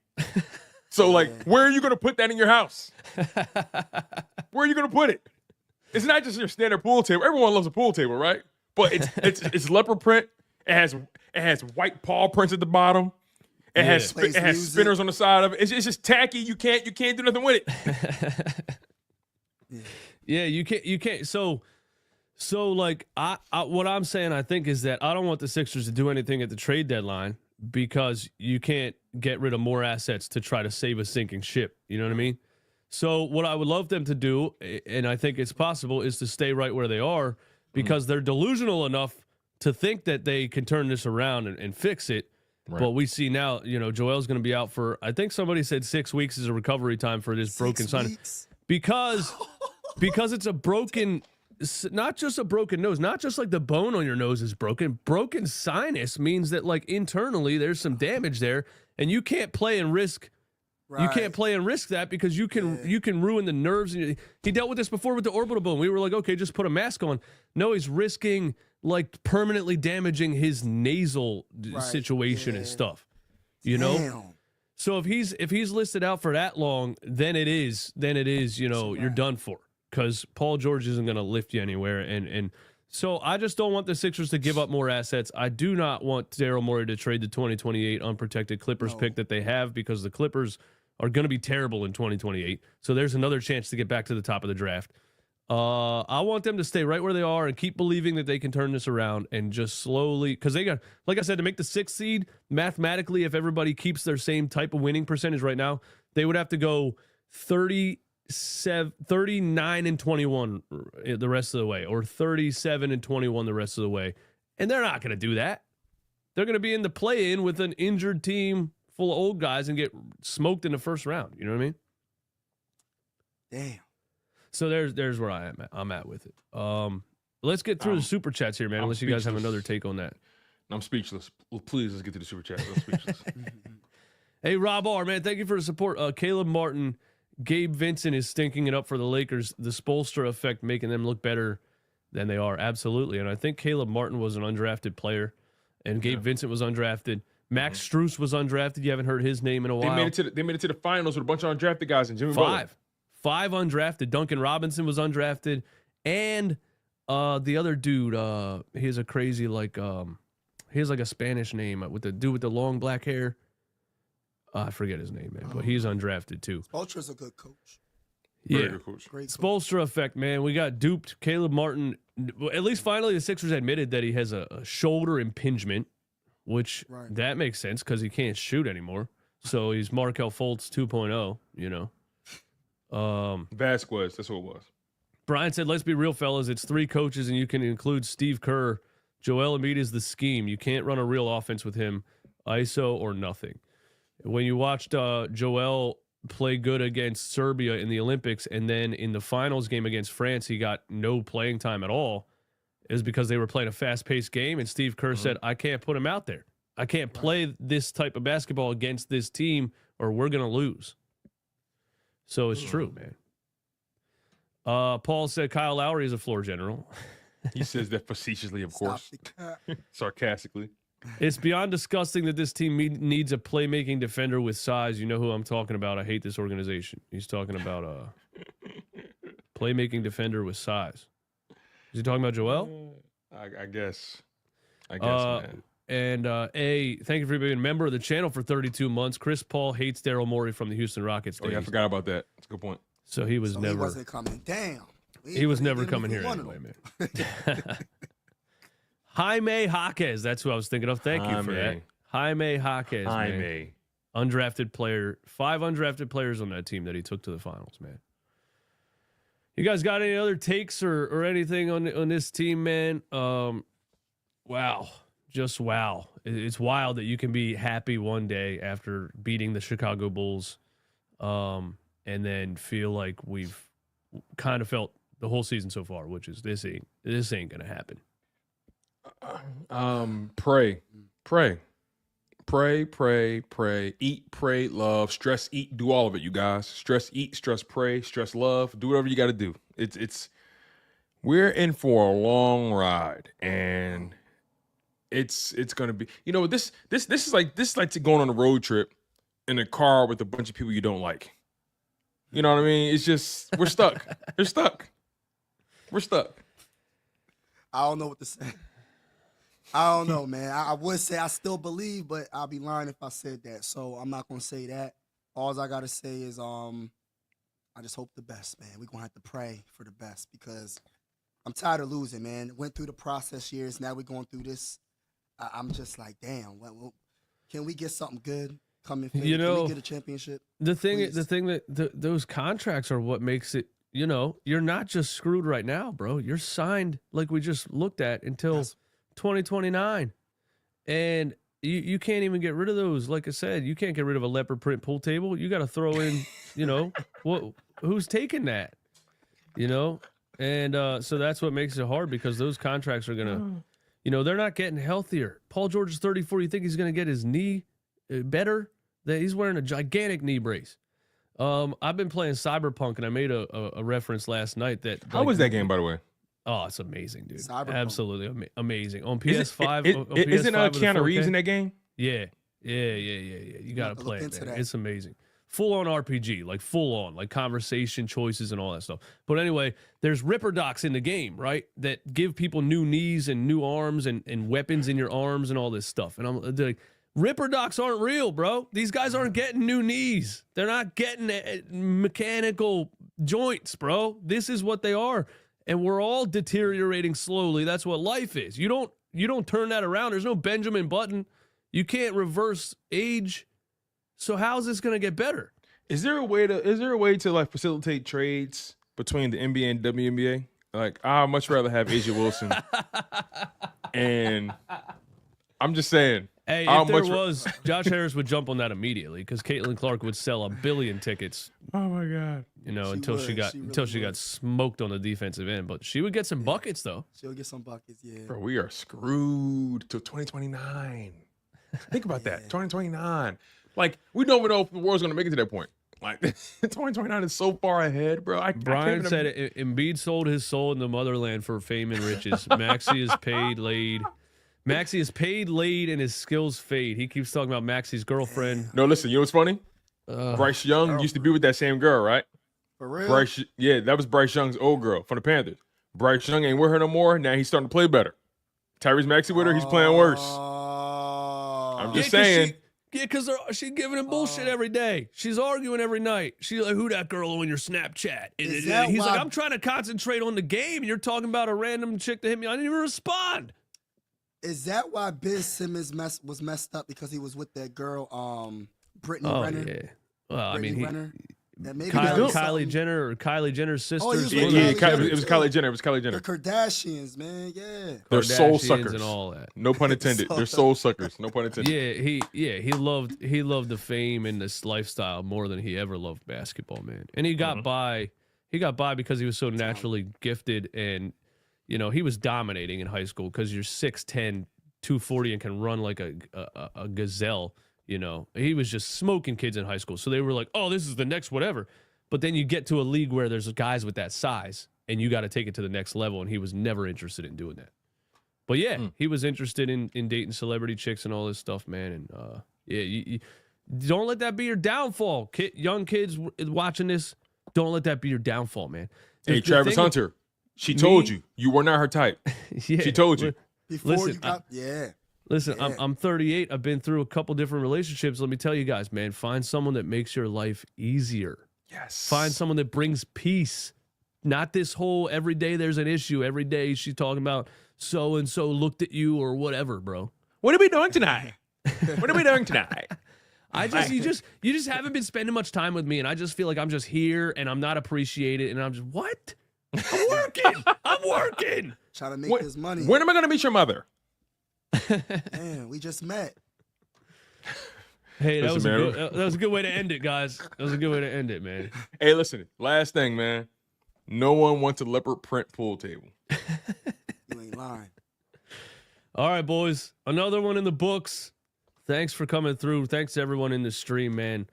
Speaker 2: So, like, where are you going to put that in your house? Where are you going to put it? It's not just your standard pool table. Everyone loves a pool table, right? But it's leopard print. It has white paw prints at the bottom. It has
Speaker 3: Plays music.
Speaker 2: spinners on the side of it. It's just tacky. You can't do nothing with it.
Speaker 1: Yeah, you can't. So like I what I'm saying, I think, is that I don't want the Sixers to do anything at the trade deadline because you can't get rid of more assets to try to save a sinking ship. You know what I mean? So what I would love them to do, and I think it's possible, is to stay right where they are because they're delusional enough to think that they can turn this around and fix it.
Speaker 2: Right.
Speaker 1: But we see now, you know, Joel's going to be out for, I think somebody said 6 weeks is a recovery time for this broken sinus. Because it's a broken, not just a broken nose, not just like the bone on your nose is broken. Broken sinus means that like internally there's some damage there, and you can't play and risk.
Speaker 3: Right.
Speaker 1: You can't play and risk that because you can ruin the nerves. He dealt with this before with the orbital bone. We were like, okay, just put a mask on. No, he's risking like permanently damaging his nasal situation and stuff. You know. So if he's listed out for that long, then it is you know you're done for because Paul George isn't going to lift you anywhere. And so I just don't want the Sixers to give up more assets. I do not want Daryl Morey to trade the 2028 unprotected Clippers pick that they have because the Clippers are going to be terrible in 2028. So there's another chance to get back to the top of the draft. I want them to stay right where they are and keep believing that they can turn this around and just slowly, because they got, like I said, to make the 6th seed, mathematically, if everybody keeps their same type of winning percentage right now, they would have to go 39 and 21 the rest of the way, or 37 and 21 the rest of the way. And they're not going to do that. They're going to be in the play-in with an injured team full of old guys and get smoked in the first round. You know what I mean?
Speaker 3: Damn.
Speaker 1: So there's where I'm at with it. Let's get through the super chats here, man. Unless you guys have another take on that.
Speaker 2: I'm speechless. Well, please, let's get to the super chat. I'm speechless.
Speaker 1: Hey, Rob R, man, thank you for the support. Caleb Martin, Gabe Vincent is stinking it up for the Lakers. The Spoelstra effect making them look better than they are. Absolutely. And I think Caleb Martin was an undrafted player, and Gabe Vincent was undrafted. Max Strus was undrafted. You haven't heard his name in a while.
Speaker 2: They made it to the finals with a bunch of undrafted guys and Jimmy Butler.
Speaker 1: Five undrafted. Duncan Robinson was undrafted, and the other dude, he has a crazy he has like a Spanish name with the dude with the long black hair. I forget his name, man, but he's undrafted too.
Speaker 3: Spoelstra's a good coach.
Speaker 2: Very good coach.
Speaker 3: Great coach.
Speaker 1: Spoelstra effect, man. We got duped. Caleb Martin. At least finally, the Sixers admitted that he has a shoulder impingement, which that makes sense because he can't shoot anymore. So he's Markelle Fultz 2.0. You know.
Speaker 2: Vasquez, that's what it was.
Speaker 1: Brian said, let's be real, fellas. It's 3 coaches, and you can include Steve Kerr. Joel Embiid is the scheme. You can't run a real offense with him, ISO or nothing. When you watched Joel play good against Serbia in the Olympics, and then in the finals game against France, he got no playing time at all, is because they were playing a fast-paced game, and Steve Kerr said, I can't put him out there. I can't play this type of basketball against this team, or we're going to lose. So it's true, man. Paul said Kyle Lowry is a floor general.
Speaker 2: He says that facetiously, of course. Sarcastically.
Speaker 1: It's beyond disgusting that this team needs a playmaking defender with size. You know who I'm talking about. I hate this organization. He's talking about a playmaking defender with size. Is he talking about Joel?
Speaker 2: I guess, man.
Speaker 1: And thank you for being a member of the channel for 32 months. Chris Paul hates Daryl Morey from the Houston Rockets.
Speaker 2: Oh, yeah, I forgot about that. That's a good point.
Speaker 1: So he was never.
Speaker 3: He wasn't coming. Damn.
Speaker 1: He was never coming here anyway, man. Jaime Jaquez. That's who I was thinking of. Thank you for that. Jaime Jaquez. Man. Undrafted player. 5 undrafted players on that team that he took to the finals, man. You guys got any other takes or anything on this team, man? Wow. Just wow. It's wild that you can be happy one day after beating the Chicago Bulls and and then feel like we've kind of felt the whole season so far, which is this ain't gonna happen.
Speaker 2: Pray. Eat, pray, love, stress, eat, do all of it, you guys. Stress, eat, stress, pray, stress, love, do whatever you got to do. We're in for a long ride, and it's gonna be. You know, this is like going on a road trip in a car with a bunch of people you don't like. You know what I mean? It's just we're stuck. We're stuck.
Speaker 3: I don't know what to say. I don't know, man. I would say I still believe, but I'll be lying if I said that. So I'm not gonna say that. All I gotta say is I just hope the best, man. We're gonna have to pray for the best because I'm tired of losing, man. Went through the process years, now we're going through this. I'm just like, damn, well, can we get something good coming? Can we get a championship?
Speaker 1: The thing that those contracts are what makes it. You know, you're not just screwed right now, bro. You're signed like we just looked at until 2029, and you can't even get rid of those. Like I said, you can't get rid of a leopard print pool table. You got to throw in, you know, who's taking that, you know, and so that's what makes it hard because those contracts are gonna, you know, they're not getting healthier. Paul George is 34. You think he's gonna get his knee better? That he's wearing a gigantic knee brace. I've been playing Cyberpunk, and I made a reference last night that.
Speaker 2: How was that game, by the way?
Speaker 1: Oh, it's amazing, dude.
Speaker 3: Cyberpunk.
Speaker 1: Absolutely amazing. On PS5.
Speaker 2: Isn't Keanu Reeves in that game?
Speaker 1: Yeah. You got to play it, man.
Speaker 3: that.
Speaker 1: It's amazing. Full on RPG, like full on, like conversation choices and all that stuff. But anyway, there's Ripper docs in the game, right? That give people new knees and new arms and weapons in your arms and all this stuff. And they're like, Ripper docs aren't real, bro. These guys aren't getting new knees. They're not getting mechanical joints, bro. This is what they are. And we're all deteriorating slowly. That's what life is. You don't turn that around. There's no Benjamin Button. You can't reverse age. So how's this going to get better?
Speaker 2: Is there a way to like facilitate trades between the NBA and WNBA? Like, I'd much rather have Asia Wilson. And I'm just saying.
Speaker 1: Hey, if there was, Josh Harris would jump on that immediately because Caitlin Clark would sell 1 billion tickets.
Speaker 2: Oh my God!
Speaker 1: You know, until she got smoked on the defensive end, but she would get some buckets though.
Speaker 3: She'll get some buckets, yeah.
Speaker 2: Bro, we are screwed till 2029. Think about that, 2029. Like we don't even know if the world's gonna make it to that point. Like 2029 is so far ahead, bro.
Speaker 1: Brian said it, Embiid sold his soul in the motherland for fame and riches. Maxey is paid, laid. Maxey is paid, laid, and his skills fade. He keeps talking about Maxey's girlfriend.
Speaker 2: No, listen, you know what's funny? Bryce Young used to be with that same girl, right?
Speaker 3: For real?
Speaker 2: That was Bryce Young's old girl from the Panthers. Bryce Young ain't with her no more. Now he's starting to play better. Tyrese Maxey with her, he's playing worse. I'm just saying.
Speaker 1: Because she's giving him bullshit every day. She's arguing every night. She's like, who that girl on your Snapchat? He's like, I'm trying to concentrate on the game. You're talking about a random chick that hit me. I didn't even respond.
Speaker 3: Is that why Ben Simmons was messed up because he was with that girl, Brittany Renner?
Speaker 1: Yeah. Well,
Speaker 3: Brittany Renner?
Speaker 1: Kylie Jenner's sister.
Speaker 3: Oh,
Speaker 2: it was Kylie Jenner. It was Kylie Jenner.
Speaker 3: The Kardashians, man, yeah.
Speaker 2: They're soul suckers
Speaker 1: and all that.
Speaker 2: No pun intended. They're soul suckers. No pun intended.
Speaker 1: He loved the fame and this lifestyle more than he ever loved basketball, man. And he got by. He got by because he was so naturally gifted, and you know he was dominating in high school because you're 6'10", 240, and can run like a gazelle. You know, he was just smoking kids in high school. So they were like, oh, this is the next whatever. But then you get to a league where there's guys with that size and you got to take it to the next level. And he was never interested in doing that. But yeah, he was interested in dating celebrity chicks and all this stuff, man. And you don't let that be your downfall. Young kids watching this, don't let that be your downfall, man.
Speaker 2: Hey, Travis Hunter, she told you were not her type.
Speaker 1: Yeah,
Speaker 2: she told you.
Speaker 3: Before you got, yeah.
Speaker 1: Listen, yeah. I'm 38. I've been through a couple different relationships. Let me tell you guys, man, find someone that makes your life easier.
Speaker 2: Yes.
Speaker 1: Find someone that brings peace. Not this whole every day there's an issue. Every day she's talking about so-and-so looked at you or whatever, bro.
Speaker 2: What are we doing tonight? What are we doing tonight?
Speaker 1: You just haven't been spending much time with me, and I just feel like I'm just here and I'm not appreciated, and I'm just, what? I'm working. I'm working.
Speaker 3: Trying to make this money.
Speaker 2: When am I going to meet your mother?
Speaker 3: Man, we just met.
Speaker 1: Hey, that
Speaker 2: Listen,
Speaker 1: was
Speaker 2: man.
Speaker 1: that was a good way to end it, guys. That was a good way to end it, man.
Speaker 2: Hey, listen. Last thing, man. No one wants a leopard print pool table.
Speaker 3: You ain't lying.
Speaker 1: All right, boys. Another one in the books. Thanks for coming through. Thanks to everyone in the stream, man.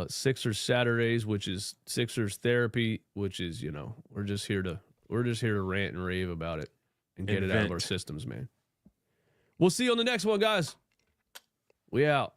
Speaker 1: Sixers Saturdays, which is Sixers therapy, which is, you know, we're just here to rant and rave about it and get it out of our systems, man. We'll see you on the next one, guys. We out.